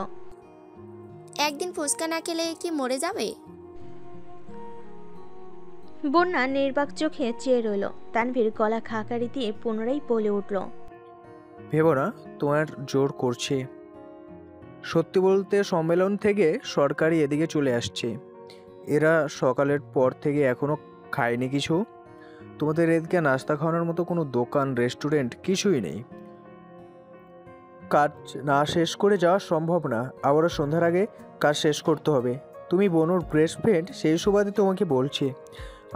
একদিন ফুচকা না খেলে কি মরে যাবে? বন্যা নির্বাক চোখে চেয়ে রইল। তানভীর গলা খাকারি দিয়ে পুনরায় বলে উঠল। ভেবো না তোমার জোর করছে। সত্যি বলতে সম্মেলন থেকে সরকারি এদিকে চলে আসছে। এরা সকালের পর থেকে এখনো খায়নি কিছু। তোমাদের এদিকে নাস্তা খাওয়ানোর মতো কোনো দোকান রেস্টুরেন্ট কিছুই নেই। কাজ না শেষ করে যাওয়া সম্ভব না, আবারও সন্ধ্যার আগে কাজ শেষ করতে হবে। তুমি বনুর বেস্ট ফ্রেন্ড, সেই সুবাদে তোমাকে বলছি,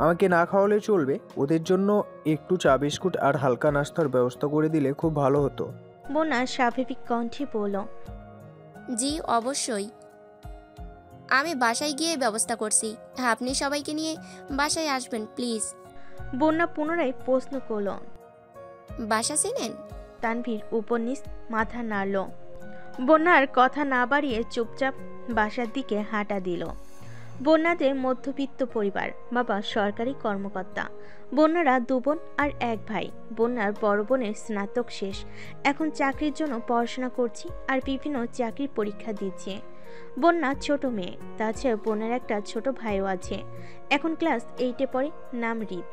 আমাকে না খাওয়ালে চলবে। ওদের জন্য একটু চা বিস্কুট আর হালকা নাস্তার ব্যবস্থা করে দিলে খুব ভালো হতো। বন্যা স্বাভাবিক কণ্ঠে বলল। জি অবশ্যই, আমি বাসায় গিয়ে ব্যবস্থা করছি। আপনি সবাইকে নিয়ে বাসায় আসবেন প্লিজ। বন্যা পুনরায় প্রশ্ন করল। বাসা চেনেন? তানভীর উপনিস মাথা নাড়ল। বন্যার কথা না বাড়িয়ে চুপচাপ বাসার দিকে হাঁটা দিল। বন্যাদের মধ্যবিত্ত পরিবার, বাবা সরকারি কর্মকর্তা, বন্যারা 2 বোন আর 1 ভাই। বন্যার বড় বোনের স্নাতক শেষ, এখন চাকরির জন্য পড়াশোনা করছি আর বিভিন্ন চাকরির পরীক্ষা দিচ্ছে। বন্যা ছোট মেয়ে, তাছাড়া বোনের একটা ছোট ভাইও আছে, এখন ক্লাস 8-এ পড়ে, নাম রিত।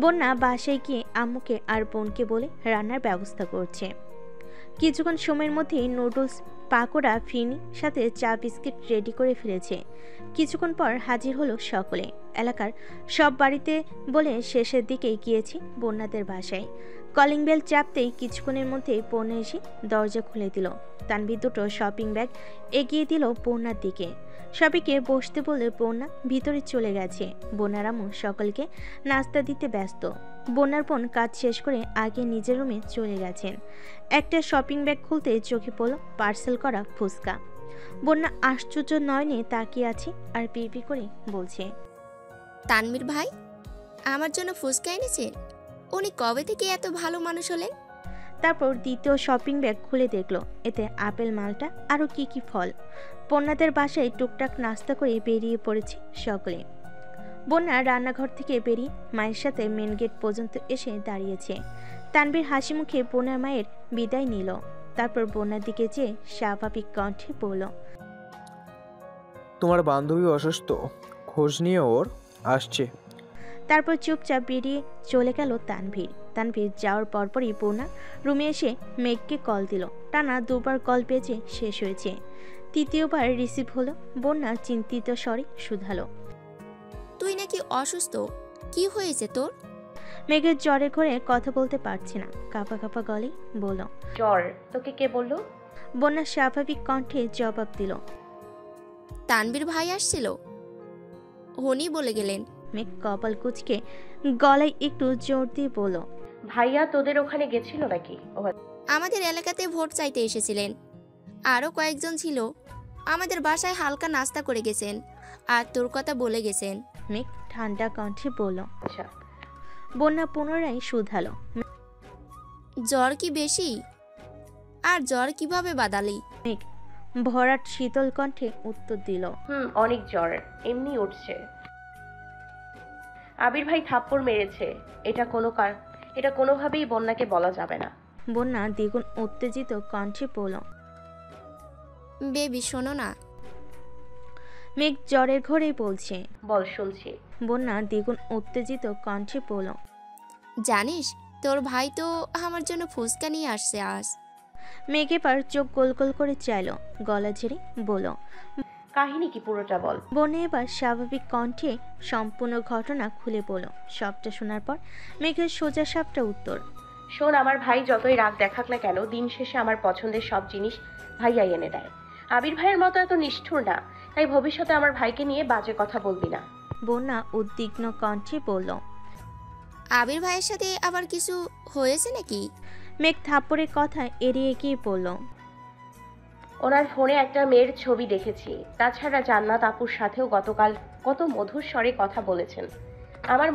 বন্যা বাসায় গিয়ে আম্মুকে আর বোনকে বলে রান্নার ব্যবস্থা করছে। কিছুক্ষণ সময়ের মধ্যেই নুডলস, পাকোড়া, ফিরনি সাথে চা বিস্কিট রেডি করে ফেলেছে। কিছুক্ষণ পর হাজির হলো সকলে। এলাকার সব বাড়িতে বলে শেষের দিকেই গিয়েছি বন্যাদের বাসায়। কলিং বেল চাপতেই কিছুক্ষণের মধ্যেই পণ্য এসে দরজা খুলে দিল। তানভীর 2টো শপিং ব্যাগ এগিয়ে দিল বন্যার দিকে। সবাইকে বসতে বলে বন্যা ভিতরে চলে গেছে। বন্যার আম্মু সকলকে নাস্তা দিতে ব্যস্ত। বন্যার বোন কাজ শেষ করে আগে নিজের রুমে চলে গেছেন। একটা শপিং ব্যাগ খুলতে চোখে পড়ল পার্সেল করা ফুচকা। বন্যা আশ্চর্য নয়নে তাকিয়ে আছে আর পিপি করে বলছে। তানভীর ভাই আমার জন্য ফুচকা এনেছেন? উনি কবে থেকে এত ভালো মানুষ হলেন? তারপর দ্বিতীয় শপিং ব্যাগ খুলে দেখলো এতে আপেল, মালটা আরও কি কি ফল। বন্যাদের বাসায় টুকটাক নাস্তা করে বেরিয়ে পড়েছে সকলে। বন্যা রান্নাঘর থেকে বেরিয়ে মায়ের সাথে মেন গেট পর্যন্ত এসে দাঁড়িয়েছে। তানভীর হাসি মুখে বন্যার মায়ের বিদায় নিল। তারপর বন্যার দিকে চেয়ে স্বাভাবিক কণ্ঠে বলল। তোমার বান্ধবী অসুস্থ, খোঁজ নিয়ে ওর আসছে। তারপর চুপচাপ বেরিয়ে চলে গেল তানভীর। তানভীর যাওয়ার পরপরই বন্যা রুমে এসে মেঘকে কল দিল। টানা 2বার কল বেজে শেষ হয়েছে। তৃতীয়বার রিসিভ হলো। বন্যা চিন্তিত স্বরে শুধালো। তুই নাকি অসুস্থ, কি হয়েছে তোর? মেঘের জ্বরে ঘরে কথা বলতে পারছে না, কাঁপা কাঁপা গলে বলল। জ্বর? তোকে কে বললো? বন্যা স্বাভাবিক কণ্ঠে জবাব দিল। তানভীর ভাই আসছিল, উনি বলে গেলেন। মেঘ কপাল কুঁচকে গলায় একটু জোর দিয়ে বলল। ভাইয়া তোদের ওখানে গেছিল নাকি? আমাদের এলাকাতে ভোট চাইতে এসেছিলেন, আরও কয়েকজন ছিল। আমাদের বাসায় হালকা নাস্তা করে গেছেন আর তোর কথা বলে গেছেন। মেঘ ঠান্ডা কণ্ঠে বলল। আচ্ছা। বন্যা পুনরায় শুধালো। জ্বর কি বেশি? আর জ্বর কিভাবে বাদালি? মেঘ ভরাট শীতল কণ্ঠে উত্তর দিল। অনেক জ্বর, এমনি উঠছে। আবির ভাই থাপ্পড় মেরেছে, এটা কোনোভাবেই বন্যাকে বলা যাবে না। বন্যা দ্বিগুণ উত্তেজিত কণ্ঠে বলল। বেবি শোনো না। মেঘ জ্বরের ঘরেই বলছে। বল, শুনছি। বন্যা দ্বিগুণ উত্তেজিত কণ্ঠে বলল। জানিস তোর ভাই তো আমার জন্য ফুচকা নিয়ে আসছে আজ। মেঘ এবার চোখ গোল গোল করে চাইল, গলা ঝেড়ে বলল। কাহিনী কি পুরোটা বল। বনে এবার স্বাভাবিক কণ্ঠে সম্পূর্ণ ঘটনা খুলে বলল। সবটা শোনার পর মেঘের সোজা সাপটা উত্তর। শোন, আমার ভাই যতই রাগ দেখাক না কেন, দিন শেষে আমার পছন্দের সব জিনিস ভাইয়াই এনে দেয়। আবির ভাইয়ের মতো এত নিষ্ঠুর না, তাই ভবিষ্যতে আমার ভাইকে নিয়ে বাজে কথা বলবি না। বন্যা উদ্বিগ্ন কণ্ঠে বলল। আবির ভাইয়ের সাথে আবার কিছু হয়েছে নাকি? মেঘ থাপ্পড়ের কথা এড়িয়ে গিয়ে বলল। ওনার ফোনে একটা মেয়ের ছবি দেখেছি। তাছাড়া জান্নাত আপুর সাথেও গতকাল কত মধুর স্বরে কথা বলেছেন। আমার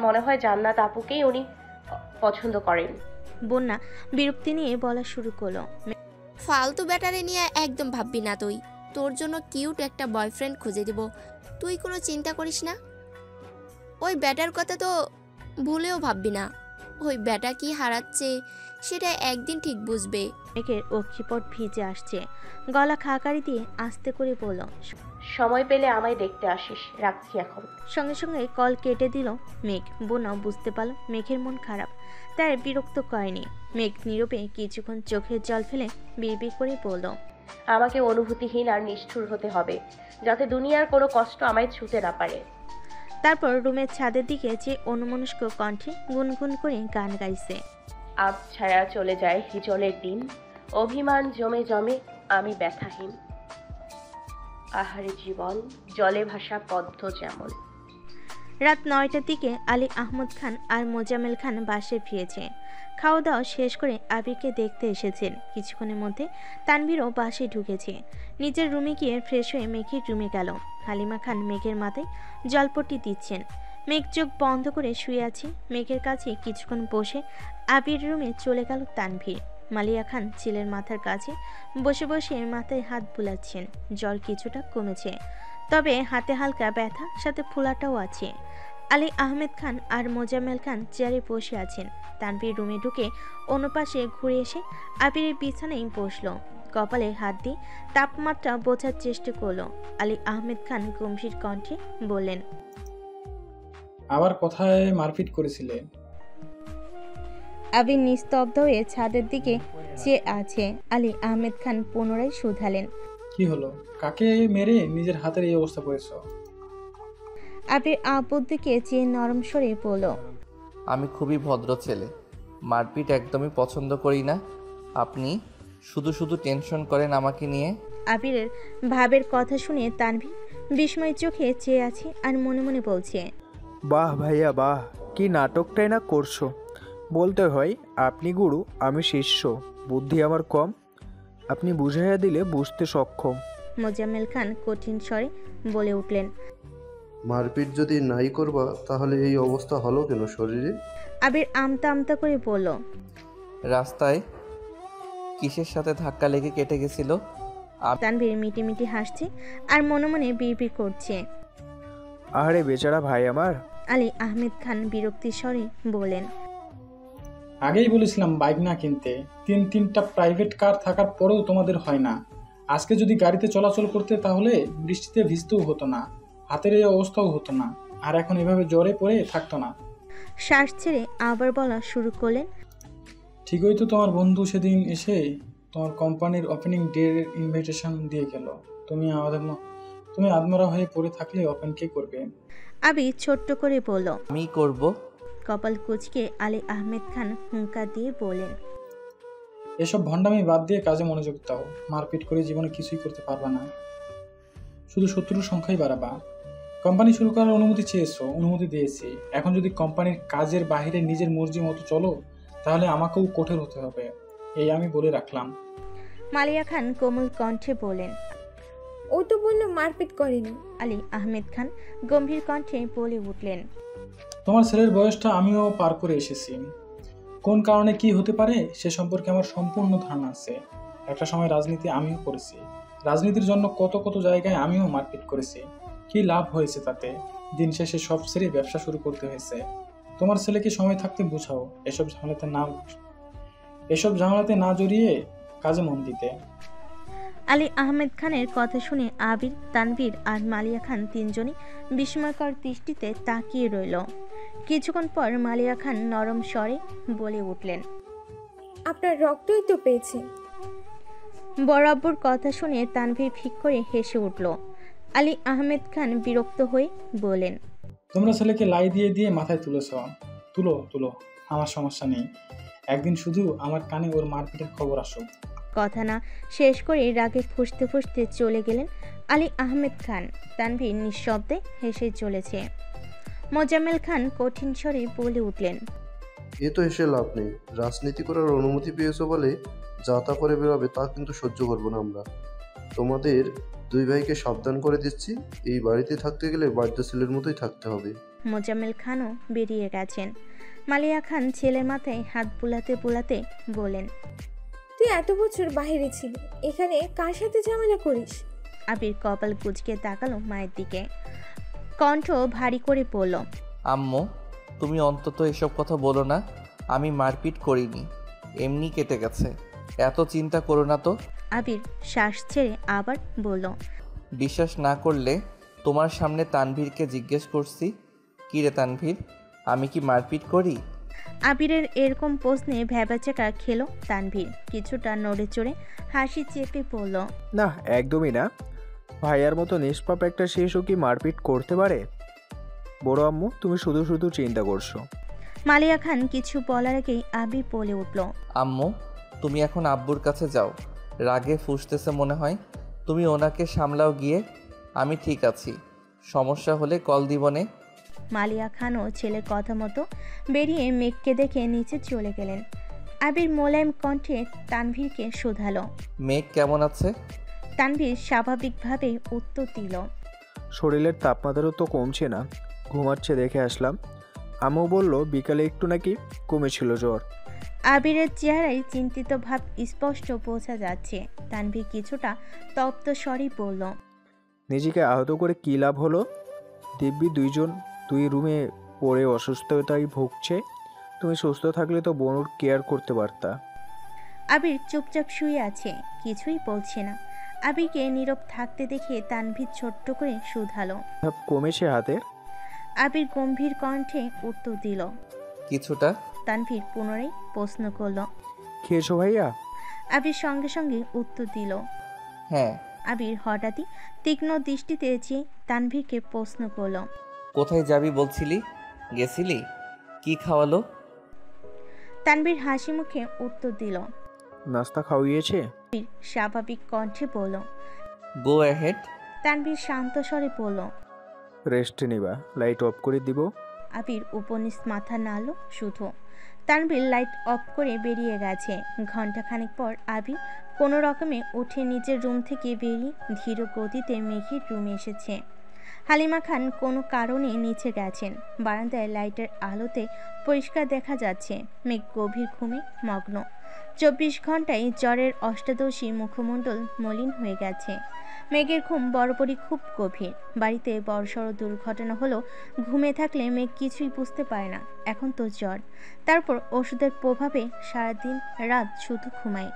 মনে হয় জান্নাত আপুকেই উনি পছন্দ করেন। বন্যা বিরক্তি নিয়ে বলা শুরু করলো। ফালতু ব্যাটারি নিয়ে একদম ভাববি না তুই। তোর জন্য কিউট একটা বয়ফ্রেন্ড খুঁজে দিব, তুই কোনো চিন্তা করিস না। ওই ব্যাটার কথা তো ভুলেও ভাববি না। ওই ব্যাটা কি হারাচ্ছে সেটা একদিন ঠিক বুঝবে। মেঘের অক্ষিপট ভিজে আসছে, গলা খাকারি দিয়ে আস্তে করে বলল। সময় পেলে আমায় দেখতে আসিস, রাখছি এখন। সঙ্গে সঙ্গে কল কেটে দিল মেঘ। বোনাও বুঝতে পারল মেঘের মন খারাপ, তাই বিরক্ত করেনি। মেঘ নীরবে কিছুক্ষণ চোখের জল ফেলে বিড়বিড় করে বলল, আমাকে অনুভূতিহীন আর নিষ্ঠুর হতে হবে, যাতে দুনিয়ার কোনো কষ্ট আমায় ছুঁতে না পারে। তারপর রুমের ছাদের দিকে যে অন্যমনস্ক কণ্ঠে গুনগুন করে গান গাইছে। আব ছায়া চলে যায় হিজলের দিন, অভিমান জমে জমে আমি ব্যথাহীন। আহারে জীবন জলে ভাসা পদ্ম যেমন। রাত 9টার দিকে আলী আহমদ খান আর মোজাম্মেল খান বাসায় ফিরেছে। খাওয়া দাওয়া শেষ করে আবিরকে দেখতে এসেছেন। কিছুক্ষণের মধ্যে তানভীরও বাসায় ঢুকেছে। নিজের রুমে গিয়ে ফ্রেশ হয়ে মেঘের রুমে গেল। হালিমা খান মেঘের মাথায় জলপট্টি দিচ্ছেন। মেঘ চোখ বন্ধ করে শুয়ে আছে। মেঘের কাছে কিছুক্ষণ বসে আবির রুমে চলে গেল তানভীর। মালিয়া খান ছেলের মাথার কাছে বসে বসে মাথায় হাত বুলাচ্ছেন। জ্বর কিছুটা কমেছে, তবে হাতে হালকা ব্যথা, সাথে ফোলাটাও আছে। আলী আহমেদ খান আর মোজাম্মেল খান চেয়ারে বসে আছেন। তানভীর রুমে ঢুকে অন্য পাশে ঘুরে এসে আবিরের বিছানায় বসলো। কপালে হাত দিয়ে তাপমাত্রা বোঝার চেষ্টা করলো। আলী আহমেদ খান গম্ভীর কণ্ঠে বললেন, আবার কথায় মারপিট করেছিলে? আবির নিস্তব্ধ হয়ে ছাদের দিকে চেয়ে আছে। আলী আহমেদ খান পুনরায় শুধালেন, কি হলো? কাকে মেরে নিজের হাতের এই অবস্থা করেছো? আবির আব্বুর দিকে চেয়ে নরম স্বরে বলল, আমি খুবই ভদ্র ছেলে, মারপিট একদমই পছন্দ করি না। আপনি শুধু শুধু টেনশন করেন আমাকে নিয়ে। আবিরের ভাবের কথা শুনে তানভীর বিস্ময় চোখে চেয়ে আছে আর মনে মনে বলছে, বাহ ভাইয়া বাহ, কি নাটকটাই না করছো। বলতে হয় আপনি গুরু, আমি শিষ্য, বুদ্ধি আমার কম, আপনি বুঝাইয়া দিলে বুঝতে সক্ষম। মোজাম্মেল খান কঠিন স্বরে বলে উঠলেন, মারপিট যদি নাই করবা তাহলে এই অবস্থা হলো কেন শরীরে? আবির আমতা আমতা করে বলল, রাস্তায় কিসের সাথে ধাক্কা লেগে কেটে গেছিল। তানভীর মিটি মিটি হাসছে আর মনে মনে বিড়বিড় করছে। আরে বেচারা ভাই আমার। আলী আহমেদ খান বিরক্তির স্বরে বলেন, আগেই বলেছিলাম বাইক না কিনতে। তিনটা প্রাইভেট কার থাকার পরেও তোমাদের হয় না। আজকে যদি গাড়িতে চলাচল করতে তাহলে বৃষ্টিতে ভিজতেও হতো না, হাতের এই অবস্থাও হতো না, আর এখন এভাবে জ্বরে পড়ে থাকতো না। শ্বাস ছেড়ে আবার বলা শুরু করলেন, ঠিকই তো, তোমার বন্ধু সেদিন এসে তোমার কোম্পানির ওপেনিং ডের ইনভিটেশন দিয়ে গেল। তুমি আদমরা হয়ে পড়ে থাকলে ওপেন কে করবে? আবি ছোট্ট করে বলল, আমি করব। কপাল কুঁচকে আলী আহমেদ খান হুঙ্কার দিয়ে বলেন, এসব ভণ্ডামি বাদ দিয়ে কাজে মনোযোগ দাও। মারপিট করে জীবনে কিছুই করতে পারবা না, শুধু শত্রুর সংখ্যাই বাড়াবা। কোম্পানি শুরু করার অনুমতি চেয়েছো, অনুমতি দিয়েছি। এখন যদি কোম্পানির কাজের বাইরে নিজের মর্জি মতো চলো তাহলে আমাকেও কঠোর হতে হবে, এই আমি বলে রাখলাম। মালিয়া খান কোমল কণ্ঠে বলেন, ও তো বললো মারপিট করেনি। আলী আহমেদ খান গম্ভীর কণ্ঠে বলে উঠলেন, তোমার ছেলের বয়সটা আমিও পার করে এসেছি। কোন কারণে কি হতে পারে সে সম্পর্কে আমার সম্পূর্ণ ধারণা আছে। একটা সময় রাজনীতি আমিও করেছি, রাজনীতির জন্য কত কত জায়গায় আমিও মারপিট করেছি। কি লাভ হয়েছে তাতে? দিন শেষে সব ছেড়ে ব্যবসা শুরু করতে হয়েছে। তোমার ছেলেকে সময় থাকতে বুঝাও এসব ঝামেলাতে না জড়িয়ে কাজে মন দিতে। আলী আহমেদ খানের কথা শুনে আবির, তানভীর আর মালিয়া খান তিনজনই বিস্ময়কর দৃষ্টিতে তাকিয়ে রইল। কিছুক্ষণ পর মালিয়া খান নরম স্বরে বলে উঠলেন, আপনার রক্তই তো পেয়েছে। বরাবর কথা শুনে তানভীর ফিক করে হেসে উঠল। আলী আহমেদ খান বিরক্ত হয়ে বলেন, তোমরা ছেলেকে লাই দিয়ে দিয়ে মাথায় তুলেছ। তুলো, আমার সমস্যা নেই। একদিন শুধু আমার কানে ওর মারপিটের খবর আসুক। কথা না শেষ করে রাগে ফুঁসতে ফুঁসতে চলে গেলেন আলী আহমেদ খান। তানভীর নিঃশব্দে হেসে চলেছে। মোজাম্মেল খান কঠিন স্বরে বলে উঠলেন, এ তো হেসে লাভ নেই। রাজনীতি করার অনুমতি পেয়েছো বলে যা তা করে বেরোবে তা কিন্তু সহ্য করবো না আমরা। তোমাদের দুই ভাইকে সাবধান করে দিচ্ছি, এই বাড়িতে থাকতে গেলে বাধ্য ছেলের মতোই থাকতে হবে। মোজাম্মেল খানও বেরিয়ে গেছেন। মালিয়া খান ছেলের মাথায় হাত বুলাতে বুলাতে বলেন, তুই এত বছর বাইরে ছিলি, এখানে কার সাথে ঝামেলা করিস? আবির কপাল কুঁচকে তাকালো মায়ের দিকে, কণ্ঠ ভারী করে বলল, আম্মু, তুমি অন্তত এসব কথা বলো না। আমি মারপিট করিনি, এমনি কেটে গেছে। এত চিন্তা করো না তো। আবির শ্বাস ছেড়ে আবার বলল, বিশ্বাস না করলে তোমার সামনে তানভীরকে জিজ্ঞেস করছি, কী রে তানভীর, আমি কি মারপিট করি? আবিরের এরকম প্রশ্নে ভ্যাবাচাকা খেলো তানভীর। কিছুটা নড়ে চড়ে হাসি চেপে পড়ল, না, একদমই না। ভাইয়ার মতো নিষ্পাপ একটা শিশু কি মারপিট করতে পারে? বড় আম্মু, তুমি শুধু শুধু চিন্তা করছো। মালিয়া খান কিছু বলার আগেই আবির বলে উঠল, আম্মু, তুমি এখন আব্বুর কাছে যাও। রাগে ফুঁসতেছে মনে হয়, তুমি ওনাকে সামলাও গিয়ে। আমি ঠিক আছি, সমস্যা হলে কল দিবনে। মালিয়া খানও ছেলের কথা মতো বেরিয়ে মেঘকে দেখে নিচে চলে গেলেন। আবির মোলায়েম কণ্ঠে তানভীরকে শোধালো। মেঘ কেমন আছে? তানভীর স্বাভাবিকভাবেই উত্তর দিল, শরীরের তাপমাত্রাও তো কমছে না, ঘুমাচ্ছে দেখে আসলাম। আম্মু বলল বিকালে একটু নাকি কমেছিল জ্বর। আবিরের চেহারায় চিন্তিত ভাব স্পষ্ট বোঝা যাচ্ছে। তানভীর কিছুটা তপ্ত স্বরই বলল, নিজেকে আহত করে কী লাভ হলো? দিব্যি দুই রুমে পড়ে অসুস্থতায় ভুগছে। তুমি সুস্থ থাকলে তো বনুর কেয়ার করতে পারতা। আবির চুপচাপ শুয়ে আছে, কিছুই বলছে না। আবিরকে নীরব থাকতে দেখে তানভীর ছোট্ট করে শুধালো, ভাব কমেছে হাতের? আবির গম্ভীর কণ্ঠে উত্তর দিল, কিছুটা। তানভীর পুনরায় প্রশ্ন করল, খেয়েছো ভাইয়া? আবির সঙ্গে সঙ্গে উত্তর দিল। হ্যাঁ। আবির হঠাৎই তীক্ষ্ণ দৃষ্টিতে চেয়ে তানভীরকে প্রশ্ন করল, কোথায় যাবি বলছিলি? গেছিলি? কি খাওয়ালো? তানভীর হাসি মুখে উত্তর দিল। নাস্তা খাওয়িয়েছে? আবির স্বাভাবিক কণ্ঠে বলল। Go ahead. তানভীর শান্ত স্বরে বলল, রেস্ট নিবা, লাইট অফ করে দিব। আবির উপনিস মাথা নাড়ল শুধু। তানভীর লাইট অফ করে বেরিয়ে গেছে। ঘণ্টাখানেক পর আবির কোনো রকমে উঠে নিজের রুম থেকে বেরিয়ে ধীর গতিতে মেঘের রুমে এসেছে। হালিমা খান কোনো কারণে নিচে গেছেন। বারান্দায় লাইটের আলোতে পরিষ্কার দেখা যাচ্ছে মেঘ গভীর ঘুমে মগ্ন। 24 ঘন্টায় জ্বরের অষ্টাদশী মুখমণ্ডল মলিন হয়ে গেছে। মেঘের ঘুম বরাবরই খুব গভীর। বাড়িতে বড়সড় দুর্ঘটনা হলো, ঘুমে থাকলে মেঘ কিছুই বুঝতে পারে না। এখন তো জ্বর, তারপর ওষুধের প্রভাবে সারাদিন রাত শুধু ঘুমায়।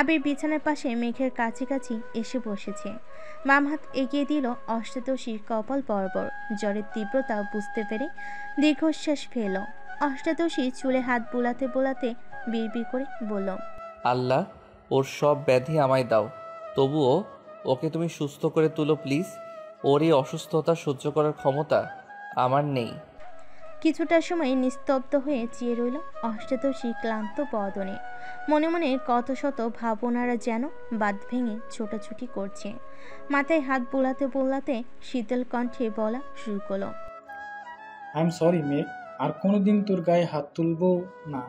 আবির বিছানার পাশে মেঘের কাছাকাছি এসে বসেছে। বাম হাত এগিয়ে দিল অষ্টাদশীর কপাল বরাবর। জ্বরের তীব্রতা বুঝতে পেরে দীর্ঘশ্বাস ফেল। অষ্টাদশী চুলে হাত বোলাতে বোলাতে বিড়বিড় করে বলল, আল্লাহ, ওর সব ব্যাধি আমায় দাও, তবুও ওকে তুমি সুস্থ করে তুলো প্লিজ। ওর এই অসুস্থতা সহ্য করার ক্ষমতা আমার নেই। কিছুটা সময় নিস্তব্ধ হয়ে চেয়ে রইল অষ্টাদশী ক্লান্ত বদনে। মনে মনে কত শত ভাবনারা যেন বাঁধ ভেঙে ছোটাছুটি করছে। মাথায় হাত বোলাতে বোলাতে শীতল কণ্ঠে বলা শুরু করলো, আই এম সরি মেঘ, আর কোনোদিন তোর গায়ে হাত তুলবো না।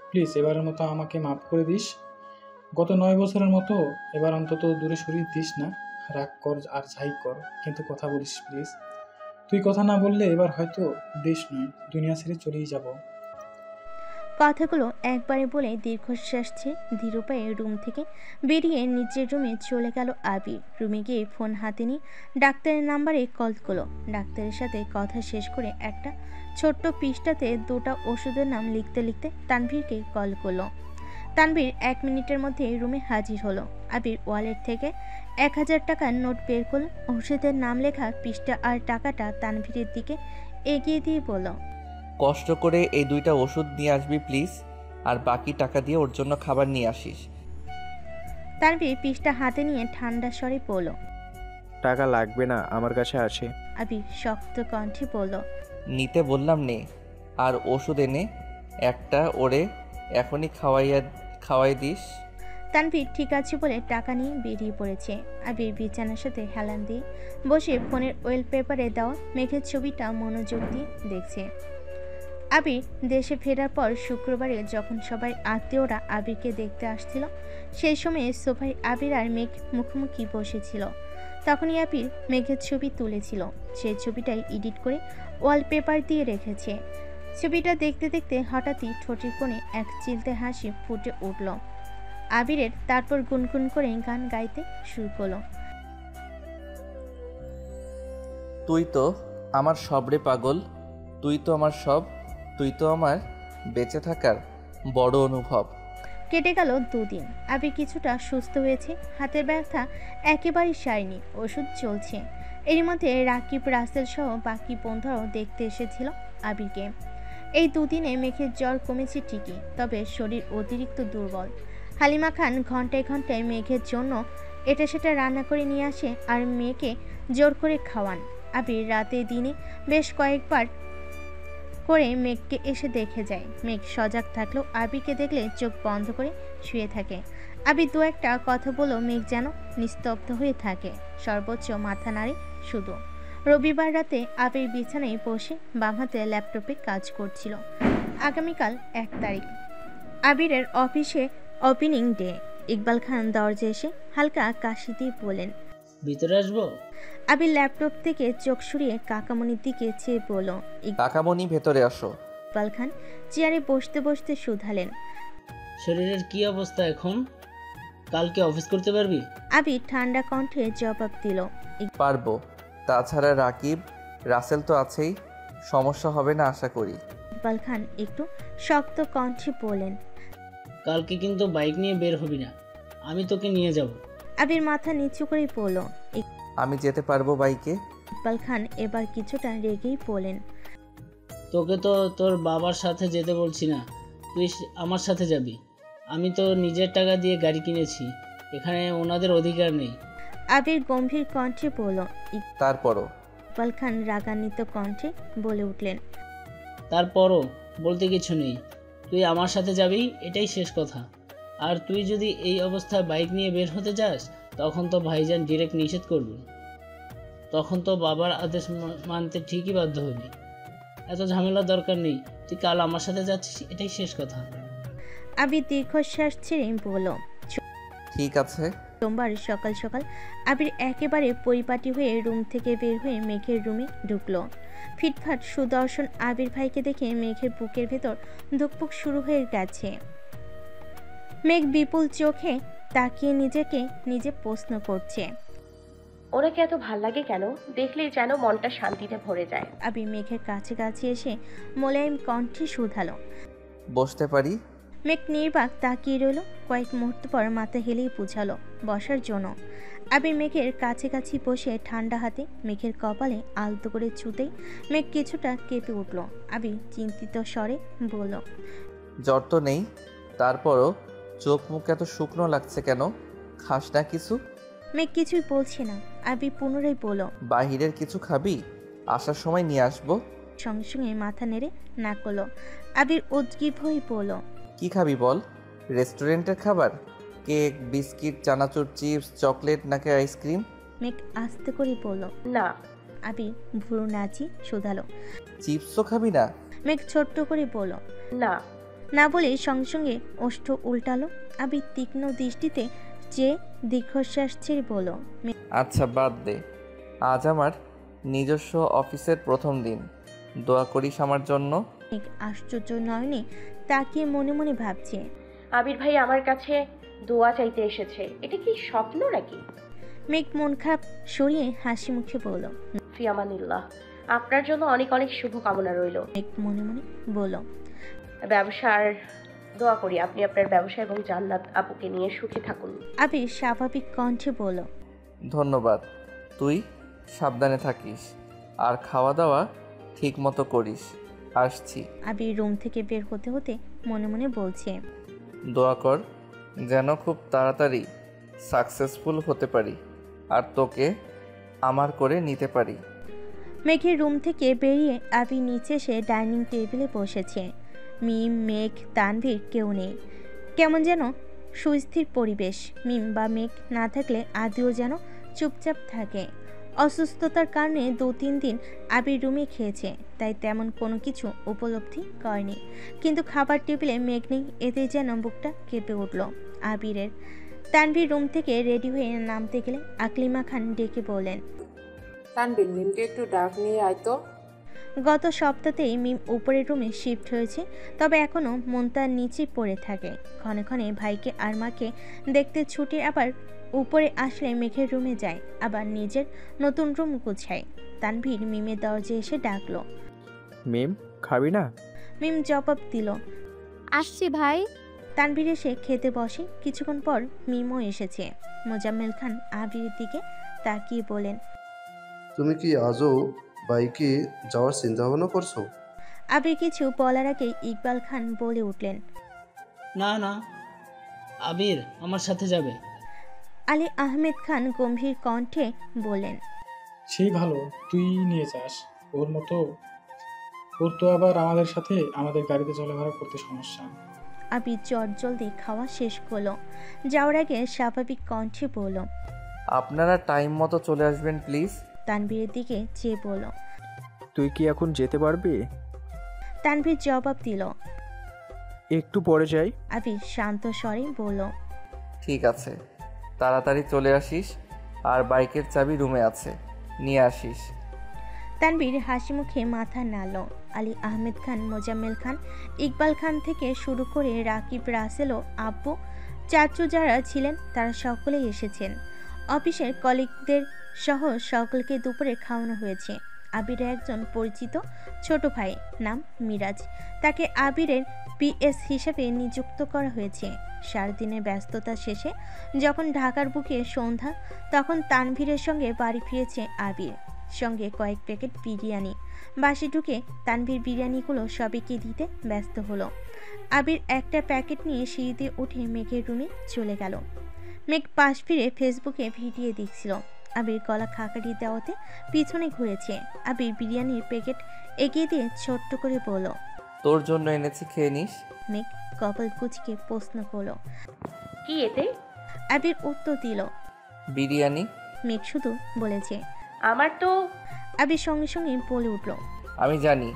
প্লিজ এবারের মতো আমাকে মাফ করে দিস। গত 9 বছরের মতো এবার অন্তত দূরে সরিয়ে দিস না। রাগ কর আর যাই কর, কিন্তু কথা বলিস প্লিজ। তুই কথা না বললে এবার হয়তো দেশ নয়, দুনিয়া ছেড়ে চলেই যাব। কথাগুলো একবারে বলে দীর্ঘশ্বাস ছেড়ে ধীর পায়ে রুম থেকে বেরিয়ে নিজের রুমে চলে গেল আবির। রুমে গিয়ে ফোন হাতে নিয়ে ডাক্তারের নাম্বারে কল করলো। ডাক্তারের সাথে কথা শেষ করে একটা ছোট্ট পৃষ্ঠাতে 2টা ওষুধের নাম লিখতে লিখতে তানভীরকে কল করলো। তানভীর 1 মিনিটের মধ্যে রুমে হাজির হলো। আবির ওয়ালেট থেকে 1000 টাকার নোট বের করলো। ওষুধের নাম লেখা পৃষ্ঠা আর টাকাটা তানভীরের দিকে এগিয়ে দিয়ে বলল, কষ্ট করে এই 2টা ওষুধ নিয়ে আসবি প্লিজ, আর বাকি টাকা দিয়ে ওর জন্য খাবার নিয়ে আসিস। তানভীর পৃষ্ঠা হাতে নিয়ে ঠান্ডা স্বরে বলল, টাকা লাগবে না, আমার কাছে আছে। আবির শক্ত কণ্ঠে বলল, নিতে বললাম নে, আর ওষুধ এনে একটা ওরে এখনই খাওয়াই দিস। তানভীর ঠিক আছে বলে টাকা নিয়ে বেরিয়ে পড়েছে। আবির বিছানার সাথে হেলান দিয়ে বসে ফোনের ওয়েলপেপারে দেওয়া মেঘের ছবিটা মনোযোগ দিয়ে দেখছে। আবির দেশে ফেরার পর শুক্রবারে যখন সবাই আত্মীয়রা আবিরকে দেখতে আসছিল, সেই সময়ে সোফায় আবির আর মেঘ মুখোমুখি বসেছিল। তখনই আবির মেঘের ছবি তুলেছিল। সেই ছবিটাই এডিট করে ওয়ালপেপার দিয়ে রেখেছে। ছবিটা দেখতে দেখতে হঠাৎই ঠোঁটের কোণে এক চিলতে হাসি ফুটে উঠল আবিরের। তারপর গুনগুন করে গান গাইতে শুরু করলো। তুই তো আমার সব রে পাগল, তুই তো আমার সব, তুই তো আমার বেঁচে থাকার বড় অনুভব। কেটে গেল 2 দিন। আবির কিছুটা সুস্থ হয়েছে, হাতের ব্যথা একেবারেই সারেনি, ওষুধ চলছে। এর মধ্যে রাকিব, রাসেল সহ বাকি বন্ধুরাও দেখতে এসেছিল আবিরকে। এই 2 দিনে মেঘের জ্বর কমেছে ঠিকই, তবে শরীর অতিরিক্ত দুর্বল। হালিমা খান ঘন্টায় ঘন্টায় মেঘের জন্য এটা সেটা রান্না করে নিয়ে আসে আর মেয়েকে জোর করে খাওয়ান। আবির রাতে দিনে বেশ কয়েকবার করে মেঘকে এসে দেখে যায়। মেঘ সজাগ থাকলেও আবিরকে দেখলে চোখ বন্ধ করে শুয়ে থাকে। আবির 2-একটা কথা বলেও মেঘ যেন নিস্তব্ধ হয়ে থাকে, সর্বোচ্চ মাথা নাড়ে শুধু। রবিবার রাতে আবির বিছানায় বসে বাম হাতে ল্যাপটপে কাজ করছিল। আগামীকাল 1 তারিখ, আবিরের অফিসে ওপেনিং ডে। ইকবাল খান দরজা এসে হালকা কাশি দিয়ে বলেন, ভিতরে আসবো? আবির ল্যাপটপ থেকে চোখ সরিয়ে কাকামণির দিকে চেয়ে বলল। কাকামণি ভেতরে আসো। ইকবাল খান চেয়ারে বসতে বসতে শুধালেন, শরীরের কি অবস্থা এখন? কালকে অফিস করতে পারবি? আবির ঠান্ডা কণ্ঠে জবাব দিল, পারবো, তাছাড়া রাকিব, রাসেল তো আছেই, সমস্যা হবে না আশা করি। ইকবাল খান একটু শক্ত কণ্ঠে বলেন, কালকে কিন্তু বাইক নিয়ে বের হবি না, আমি তোকে নিয়ে যাব। আবির মাথা নিচু করে বলল, আমি যেতে পারবো বাইকে। ইকবাল খান এবার কিছুটা রেগেই বলেন, তোকে তো তোর বাবার সাথে যেতে বলছি না, তুই আমার সাথে যাবি। আমি তো নিজের টাকা দিয়ে গাড়ি কিনেছি, এখানে ওনাদের অধিকার নেই। আবির গম্ভীর কণ্ঠে বলল। তারপরও ইকবাল খান রাগান্বিত কণ্ঠে বলে উঠলেন, তারপরও বলতে কিছু নেই, তুই আমার সাথে যাবি, এটাই শেষ কথা। আর তুই যদি এই অবস্থায় বাইক নিয়ে বের হতে যাস, তখন তো ভাইজান ডিরেক্ট নিষেধ করবে, তখন তো বাবার আদেশ মানতে ঠিকই বাধ্য হবি। এত ঝামেলার দরকার নেই, তুই কাল আমার সাথে যাচ্ছিস, এটাই শেষ কথা। আবির দীর্ঘশ্বাস ছেড়ে বলল। ঠিক আছে। সোমবার সকাল সকাল আবির একেবারে পরিপাটি হয়ে রুম থেকে বের হয়ে মেঘের রুমে ঢুকলো। ফিটফাট সুদর্শন আবির ভাইকে দেখে মেঘের বুকের ভেতর ধুকপুক শুরু হয়ে গেছে। মেঘ বিপুল চোখে তাকিয়ে নিজেকে নিজে প্রশ্ন করছে, ওনাকে এত ভাল লাগে কেন? দেখলেই যেন মনটা শান্তিতে ভরে যায়। আবির মেঘের কাছে কাছে এসে মোলায়েম কণ্ঠে শুধালো, বসতে পারি? মেঘ নির্বাক তাকিয়ে রইল। কয়েক মুহূর্ত পর মাথা হেলেই বুঝালো বসার জন্য। আবির মেঘের কাছাকাছি বসে ঠান্ডা হাতে মেঘের কপালে আলতো করে ছুতেই মেঘ কিছুটা কেঁপে উঠল। আবির চিন্তিত স্বরে বলল, জ্বর তো নেই, তারপরও চোখ মুখ এত শুকনো লাগছে কেন? খাস না কিছু? মেঘ কিছুই বলছে না। আবির পুনরায় বলল, বাহিরের কিছু খাবি? আসার সময় নিয়ে আসবো। সঙ্গে সঙ্গে মাথা নেড়ে না করলো। আবির উদ্গ্রীব হয়ে বলল, কি খাবি বল? রেস্টুরেন্টের খাবার? কেক, বিস্কিট, চানাচুর, চিপস, চকলেট নাকি আইসক্রিম? মেঘ আস্তে করে বলল, না। আবির ভুরু নাচি শুধালো, চিপসও খাবি না? মেঘ ছোট্ট করে বলল, না। না বলে সঙ্গে সঙ্গে ওষ্ঠ উল্টালো। আবির তীক্ষ্ণ দৃষ্টিতে যে দীর্ঘশ্বাস ছেড়ে বলল, আচ্ছা বাদ দে, আজ আমার নিজস্ব অফিসের প্রথম দিন, দোয়া করিস আমার জন্য। মেঘ আশ্চর্য নয়নে তাকিয়ে মনে মনে ভাবছে, আবির ভাই আমার কাছে দোয়া চাইতে এসেছে, এটা কি স্বপ্ন নাকি? মেঘ মন খারাপ সরিয়ে হাসি মুখে বলল, ফিয়ামানিল্লাহ, আপনার জন্য অনেক অনেক শুভকামনা রইল। মেঘ মনে মনে বলল, ব্যবসার দোয়া করি আপনি আপনার ব্যবসা এবং জান্নাত আপুকে নিয়ে সুখী থাকুন। আবির স্বাভাবিক কণ্ঠে বলল, ধন্যবাদ, তুই সাবধানে থাকিস আর খাওয়া দাওয়া ঠিক মতো করিস। আসছি। আবির রুম থেকে বের হতে হতে মনে মনে বলছে, দোয়া কর যেন খুব তাড়াতাড়ি সাকসেসফুল হতে পারি আর তোকে আমার করে নিতে পারি। মেঘের রুম থেকে বেরিয়ে আবির নিচে এসে ডাইনিং টেবিলে বসেছে। মিম, মেঘ, তানভীর কেউ নেই। কেমন যেন সুস্থির পরিবেশ। মিম বা মেঘ না থাকলে আদিও যেন চুপচাপ থাকে। অসুস্থতার কারণে 2-3 দিন আবির রুমে খেয়েছে, তাই তেমন কোনো কিছু উপলব্ধি করেনি। কিন্তু খাবার টেবিলে মেঘ নেই, এতে যেন বুকটা কেঁপে উঠল আবিরের। তানভীর রুম থেকে রেডি হয়ে নামতে গেলে আকলিমা খান ডেকে বললেন, তানবিন, মিমকে একটু ডাক নিয়ে আয় তো। গত সপ্তাহতেই মিম উপরের রুমে শিফট হয়েছে, তবে এখনও মন তার নিচে পড়ে থাকে। ক্ষণে ক্ষণে ভাইকে আর মাকে দেখতে ছুটে আবার উপরে আসলে মেঘের রুমে যায়, আবার নিজের নতুন রুম গুছায়। তানভীর মিমের দরজায় এসে ডাকলো, মিম খাবি না? মিম জবাব দিল, আসছি ভাই। তানভীর এসে খেতে বসে। কিছুক্ষণ পর মিমও এসেছে। মোজাম্মেল খান আবিরের দিকে তাকিয়ে বলেন, তুমি কি আজও বাইকে যাওয়ার চিন্তা ভাবনা করছো? আবির কিছু বলার আগে ইকবাল খান বলে উঠলেন, না না, আবির আমার সাথে যাবে। আলী আহমেদ খান গম্ভীর কণ্ঠে বললেন, সেই ভালো, তুই নিয়ে যাস। ওর মতো ওর তো আবার আমাদের সাথে আমাদের গাড়িতে চলাফেরা করতে সমস্যা। আবির জলদি খাওয়া শেষ করলো। যাওয়ার আগে স্বাভাবিক কণ্ঠে বলল, আপনারা টাইম মতো চলে আসবেন প্লিজ। তানভীরের দিকে চেয়ে বলল, তুই কি এখন যেতে পারবি? তানভীর জবাব দিল, একটু পরে যাই। আবির শান্ত স্বরে বলল, ঠিক আছে, তাড়াতাড়ি চলে আসিস। আর বাইকের চাবি রুমে আছে, নিয়ে আসিস। তানভীর হাসি মুখে মাথা নাড়ল। আলী আহমেদ খান, মোজাম্মেল খান, ইকবাল খান থেকে শুরু করে রাকিব, রাসেল ও আব্বু, চাচু যারা ছিলেন তারা সকলেই এসেছেন। অফিসের কলিগদের সহ সকলকে দুপুরে খাওয়ানো হয়েছে। আবিরের একজন পরিচিত ছোট ভাই, নাম মিরাজ, তাকে আবিরের পিএস হিসেবে নিযুক্ত করা হয়েছে। সারাদিনের ব্যস্ততা শেষে যখন ঢাকার বুকে সন্ধ্যা, তখন তানভীরের সঙ্গে বাড়ি ফিরেছে আবির, সঙ্গে কয়েক প্যাকেট বিরিয়ানি। বাসে ঢুকে তানভীর বিরিয়ানিগুলো সবাইকে দিতে ব্যস্ত হলো। আবির একটা প্যাকেট নিয়ে সিঁড়ি দিয়ে উঠে মেঘের রুমে চলে গেল। মেঘ পাশ ফিরে ফেসবুকে ভিডিও দেখছিল। আবির গলা খাকারি দেওয়াতে পিছনে ঘুরেছে। আবির বিরিয়ানির প্যাকেট এগিয়ে দিয়ে ছোট্ট করে বলল, তোর জন্য এনেছি, খেয়ে নিস। মেঘ কপাল কুঁচকে প্রশ্ন করলো, কি এতে? আবির উত্তর দিল, বিরিয়ানি। মেঘ শুধু বলেছে, আমার তো। আবির সঙ্গে সঙ্গে বলে উঠল, আমি জানি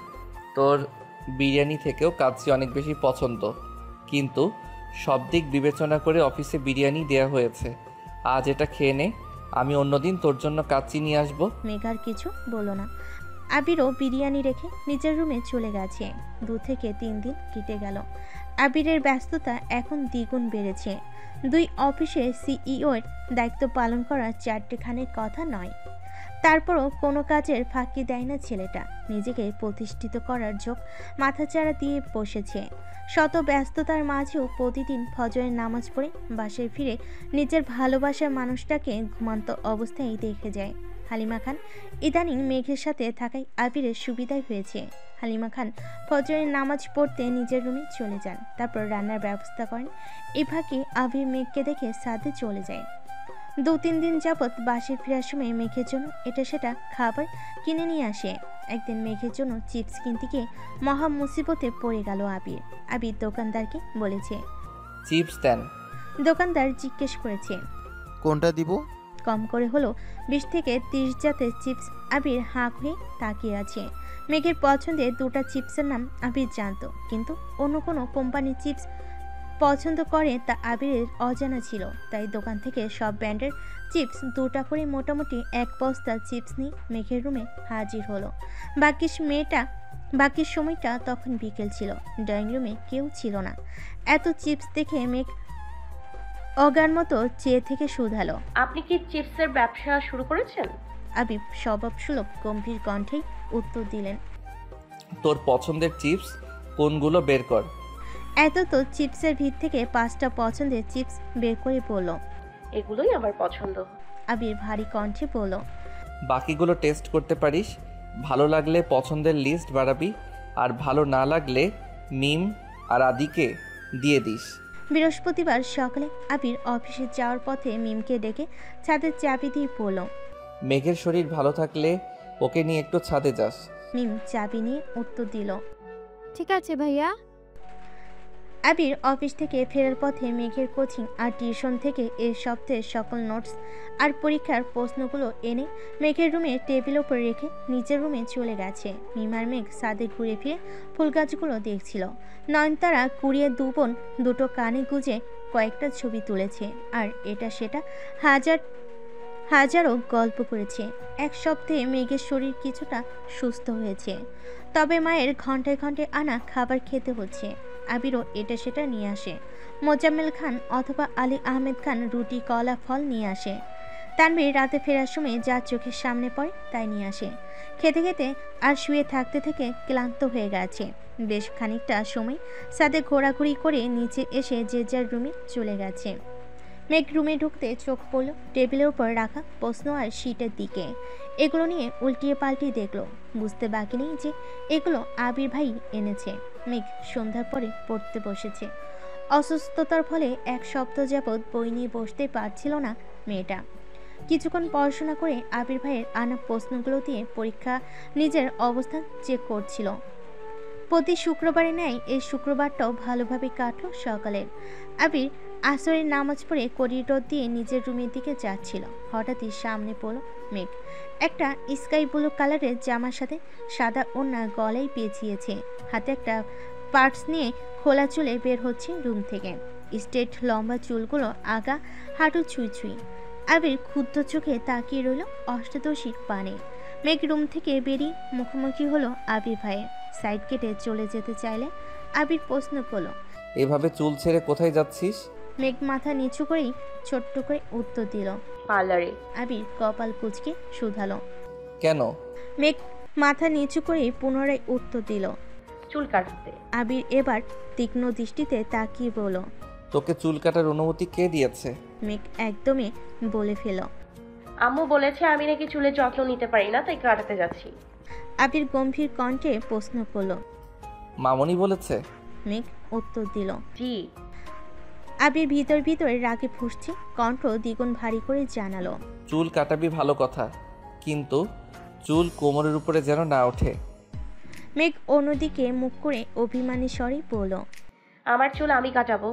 তোর বিরিয়ানি থেকেও কাচ্চি অনেক বেশি পছন্দ, কিন্তু সব দিক বিবেচনা করে অফিসে বিরিয়ানি দেওয়া হয়েছে। আজ এটা খেয়ে নে, আমি অন্যদিন তোর জন্য কাচ্চি নিয়ে আসবো। মেঘ আর কিছু বলল না। আবিরও বিরিয়ানি রেখে নিজের রুমে চলে গেছে। 2 থেকে 3 দিন কেটে গেল। আবিরের ব্যস্ততা এখন দ্বিগুণ বেড়েছে। 2 অফিসে সিইওর দায়িত্ব পালন করা 4টেখানের কথা নয়। তারপরও কোনো কাজের ফাঁকি দেয় না ছেলেটা। নিজেকে প্রতিষ্ঠিত করার ঝোঁক মাথাচাড়া দিয়ে বসেছে। শত ব্যস্ততার মাঝেও প্রতিদিন ফজরের নামাজ পড়ে বাসায় ফিরে নিজের ভালোবাসার মানুষটাকে ঘুমান্ত অবস্থায় দেখে যায়। হালিমা খান ইদানিং মেঘের সাথে থাকায় আবিরের সুবিধাই হয়েছে। হালিমা খান ফজরের নামাজ পড়তে নিজের রুমে চলে যান, তারপর রান্নার ব্যবস্থা করেন। এই ফাঁকে আবির মেঘকে দেখে সাথে চলে যায়। 2-3 দিন যাবৎ বাসে ফেরার সময় মেঘের জন্য এটা সেটা খাবার কিনে নিয়ে আসে। একদিন মেঘের জন্য চিপস কিনতে গিয়ে মহা মুসিবতে পড়ে গেল আবির। আবির দোকানদারকে বলেছে, চিপস দেন। দোকানদার জিজ্ঞেস করেছে, কোনটা দিব? কম করে হলো 20 থেকে 30 জাতের চিপস। আবির হাঁ হয়ে তাকিয়ে আছে। মেঘের পছন্দের 2টা চিপসের নাম আবির জানতো, কিন্তু অন্য কোনো কোম্পানির চিপস পছন্দ করে তা আবিরের অজানা ছিল। তাই দোকান থেকে সব ব্র্যান্ডের চিপস 2টা করে মোটামুটি 1 বস্তা চিপস নিয়ে মেঘের রুমে হাজির হলো। বাকি সময়টা তখন বিকেল ছিল। ড্রয়িং রুমে কেউ ছিল না। এত চিপস দেখে মেঘ অজ্ঞান মতো চেয়ে থেকে শুধালো, আপনি কি চিপসের ব্যবসা শুরু করেছেন? আবিব স্বভাবসুলভ গম্ভীর কণ্ঠেই উত্তর দিলেন, তোর পছন্দের চিপস কোনগুলো বের কর। এত তো চিপসের ভিত থেকে 5টা পছন্দের চিপস বের করে বলল, এগুলোই আমার পছন্দ। আবির ভারী কণ্ঠে বলল, বাকিগুলো টেস্ট করতে পারিস, ভালো লাগলে পছন্দের লিস্ট বাড়াবি, আর ভালো না লাগলে মিম আর আদিকে দিয়ে দিস। বৃহস্পতিবার সকালে আবির অফিসে যাওয়ার পথে মিমকে ডেকে ছাদের চাবি দিয়ে বলল, মেঘের শরীর ভালো থাকলে ওকে নিয়ে একটু ছাদে যাস। মিম চাবি নিয়ে উত্তর দিল, ঠিক আছে ভাইয়া। আবির অফিস থেকে ফেরার পথে মেঘের কোচিং আর টিউশন থেকে এই সপ্তাহের সকল নোটস আর পরীক্ষার প্রশ্নগুলো এনে মেঘের রুমে টেবিল ওপর রেখে নিজের রুমে চলে গেছে। মিমার মেঘ ছাদে ঘুরে ফিরে ফুল গাছগুলো দেখছিল। নয়নতারা কুড়িয়ে দুবোন দুটো কানে গুজে কয়েকটা ছবি তুলেছে আর এটা সেটা হাজারো গল্প করেছে। এক সপ্তাহে মেঘের শরীর কিছুটা সুস্থ হয়েছে, তবে মায়ের ঘন্টায় ঘন্টায় আনা খাবার খেতে হচ্ছে। আবিরও এটা সেটা নিয়ে আসে। মোজাম্মেল খান অথবা আলী আহমেদ খান রুটি কলা ফল নিয়ে আসে। তানভীর রাতে ফেরার সময় যা চোখের সামনে পড়ে তাই নিয়ে আসে। খেতে খেতে আর শুয়ে থাকতে থেকে ক্লান্ত হয়ে গেছে। বেশ খানিকটা সময় সাথে ঘোরাঘুরি করে নিচে এসে যে যার রুমে চলে গেছে। মেঘ রুমে ঢুকতে চোখ পড়ল টেবিলের উপর রাখা প্রশ্ন আর শিটের দিকে। এগুলো নিয়ে উল্টিয়ে পাল্টিয়ে দেখলো। বুঝতে বাকি নেই যে এগুলো আবির ভাই এনেছে। মেঘ সন্ধ্যার পরে পড়তে বসেছে। অসুস্থতার ফলে এক সপ্তাহ যাবৎ বই নিয়ে বসতে পারছিল না মেয়েটা। কিছুক্ষণ পড়াশোনা করে আবির ভাইয়ের আনা প্রশ্নগুলো দিয়ে পরীক্ষা নিজের অবস্থান চেক করছিল। প্রতি শুক্রবারে ন্যায় এই শুক্রবারটাও ভালোভাবে কাটল সকালের। আবির আসরের নামাজ পড়ে করিডোর দিয়ে নিজের রুমের দিকে যাচ্ছিল। হঠাৎই সামনে পড়ল মেঘ। একটা স্কাই ব্লু কালারের জামার সাথে সাদা ওড়না গলায় পেঁচিয়েছে। হাতে একটা পার্স নিয়ে খোলা চুলে বের হচ্ছে রুম থেকে। স্ট্রেট লম্বা চুলগুলো আগা হাঁটু ছুঁই ছুঁই। আবির ক্ষুদ্র চোখে তাকিয়ে রইল অষ্টাদশীর পানে। মেঘ রুম থেকে বেরিয়ে মুখোমুখি হলো আবির ভাইয়ের। সাইড কেটে চলে যেতে চাইলে আবির প্রশ্ন করলো, এভাবে চুল ছেড়ে কোথায় যাচ্ছিস? মেঘ মাথা নিচু করেই ছোট্ট করে উত্তর দিল, পার্লারে। আবির কপাল কুঁচকে শুধালো, কেন? মেঘ মাথা নিচু করেই পুনরায় উত্তর দিল, চুল কাটতে। আবির এবার তীক্ষ্ণ দৃষ্টিতে তাকিয়ে বলল, তোকে চুল কাটার অনুমতি কে দিয়েছে? মেঘ একদমই বলে ফেল, আম্মু বলেছে আমি নাকি চুলের যত্ন নিতে পারি না, তাই কাটাতে যাচ্ছি। আবির গম্ভীর কণ্ঠে প্রশ্ন করল, মামনি বলেছে? মেঘ উত্তর দিল, জি। আবির ভিতর ভিতরে রাগে ফুঁসছে, কণ্ঠ দ্বিগুণ ভারী করে জানালো, চুল কাটাবি ভালো কথা, কিন্তু চুল কোমরের উপরে যেন না ওঠে। মেঘ অন্যদিকে মুখ করে অভিমানী স্বরে বলল, আমার চুল আমি কাটাবো,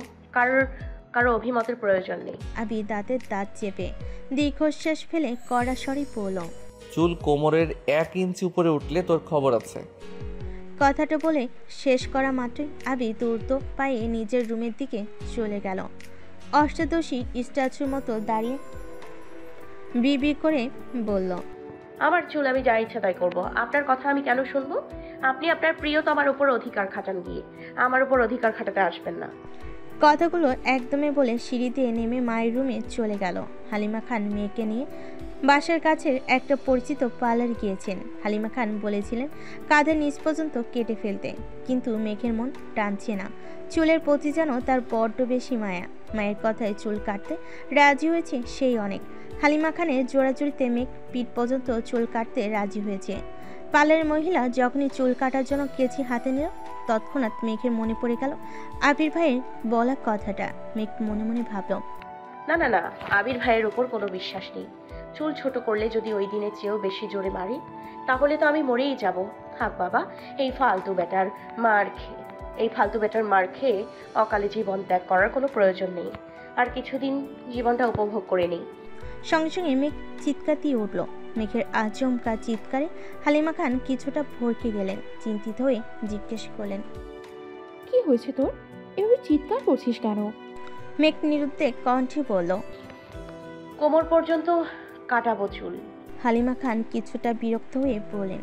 কারো অভিমতের প্রয়োজন নেই। আবির দাঁতের দাঁত চেপে দীর্ঘশ্বাস ফেলে কড়া স্বরে বলল, চুল কোমরের 1 ইঞ্চি উপরে উঠলে তোর খবর আছে। কথাটা বলে শেষ করা মাত্রই আবির দ্রুত পায়ে নিজের রুমের দিকে চলে গেল। অষ্টাদশী স্ট্যাচুর মতো দাঁড়িয়ে বিড়বিড় করে বলল, আমার চুল আমি যা ইচ্ছা তাই করবো, আপনার কথা আমি কেন শুনবো? আপনি আপনার প্রিয়তমার উপর অধিকার খাটান, গিয়ে আমার উপর অধিকার খাটাতে আসবেন না। কথাগুলো একদমে বলে সিঁড়ি দিয়ে নেমে মায়ের রুমে চলে গেল। হালিমা খান মেয়েকে নিয়ে বাসার কাছের একটা পরিচিত পার্লার গিয়েছেন। হালিমা খান বলেছিলেন কাঁধের নিচ পর্যন্ত কেটে ফেলতে, কিন্তু মেঘের মন টানছে না। চুলের প্রতি যেন তার বড্ড বেশি মায়া। মায়ের কথায় চুল কাটতে রাজি হয়েছে সেই অনেক। হালিমা খানের জোড়াজুড়িতে মেঘ পিঠ পর্যন্ত চুল কাটতে রাজি হয়েছে। পার্লারের মহিলা যখনই চুল কাটার জন্য কেচি হাতে নিল, তৎক্ষণাৎ মেঘের মনে পড়ে গেল আবির ভাইয়ের বলা কথাটা। মেঘ মনে মনে ভাবল, না না না, আবির ভাইয়ের ওপর কোনো বিশ্বাস নেই। চুল ছোট করলে যদি ওই দিনের চেয়েও বেশি জোরে মারি, তাহলে তো আমি মরেই যাব। থাক বাবা, এই ফালতু বেটার মার খেয়ে অকালে জীবন ত্যাগ করার কোনো প্রয়োজন নেই। আর কিছুদিন জীবনটা উপভোগ করে নেই। সঙ্গে সঙ্গে মেঘ চিৎকার দিয়ে উঠল। মেঘের আচমকা চিৎকারে হালিমা খান কিছুটা ভরকে গেলেন। চিন্তিত হয়ে জিজ্ঞেস করলেন, কি হয়েছে তোর? এভাবে চিৎকার করছিস কেন? মেঘ নিরুদ্বেগ কণ্ঠে বলল, কোমর পর্যন্ত কাটাবো চুল। হালিমা খান কিছুটা বিরক্ত হয়ে বলেন,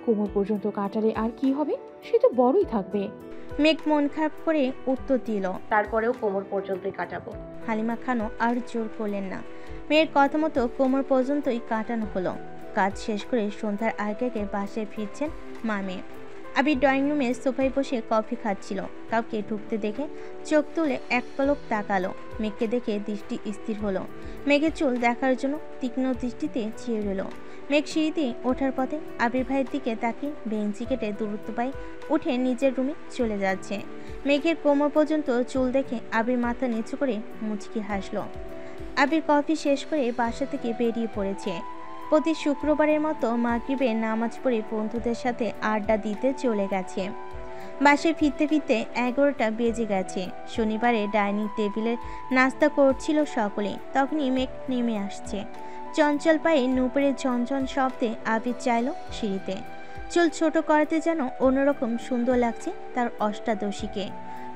কোমর পর্যন্ত কাটালে আর কি হবে? সে তো বড়ই থাকবে। মেঘ মন খারাপ করে উত্তর দিল, তারপরেও কোমর পর্যন্তই কাটাবো। হালিমা খানও আর জোর করলেন না। মেয়ের কথা মতো কোমর পর্যন্তই কাটানো হলো। কাজ শেষ করে সন্ধ্যার আগে বাসায় ফিরছেন মা মেয়ে। আবির ড্রয়িং রুমে সোফায় বসে কফি খাচ্ছিল। কাউকে ঢুকতে দেখে চোখ তুলে এক পলক তাকালো। মেঘকে দেখে দৃষ্টি স্থির হলো। মেঘের চুল দেখার জন্য তীক্ষ্ণ দৃষ্টিতে চেয়ে রইল। মেঘ সিঁড়িতে ওঠার পথে আবির ভাইয়ের দিকে তাকিয়ে বেঞ্চি কেটে দূরত্ব পায়ে উঠে নিজের রুমে চলে যাচ্ছে। মেঘের কোমর পর্যন্ত চুল দেখে আবির মাথা নিচু করে মুচকি হাসলো। আবির কফি শেষ করে বাসা থেকে বেরিয়ে পড়েছে। প্রতি শুক্রবারের মতো মাগরিবের নামাজ পড়ে বন্ধুদের সাথে আড্ডা দিতে চলে গেছে। বাসে ফিরতে ফিরতে 11টা বেজে গেছে। শনিবারে ডাইনিং টেবিলে নাস্তা করছিল সকলে। তখনই মেঘ নেমে আসছে। চঞ্চল পায়ে নুপুরের ঝনঝন শব্দে আবির চাইল সিঁড়িতে। চুল ছোট করাতে যেন অন্যরকম সুন্দর লাগছে তার অষ্টাদশীকে।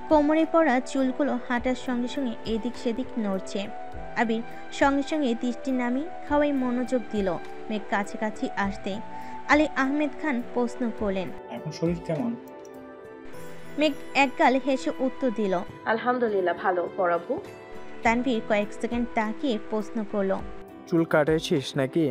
কোমরে পড়া চুলগুলো হাঁটার সঙ্গে সঙ্গে এদিক সেদিক নড়ছে। আবির সঙ্গে সঙ্গে দৃষ্টি নামিয়ে খাওয়াই মনোযোগ দিল। মেঘ কাছাকাছি আসতে আলী আহমেদ খান প্রশ্ন করলেন, এখন শরীর কেমন? মেঘ একগাল হেসে উত্তর দিল, আলহামদুলিল্লাহ ভালো পড়াবো। তানভীর কয়েক সেকেন্ড তাকিয়ে প্রশ্ন করলো, চুল কাটেছিস নাকি?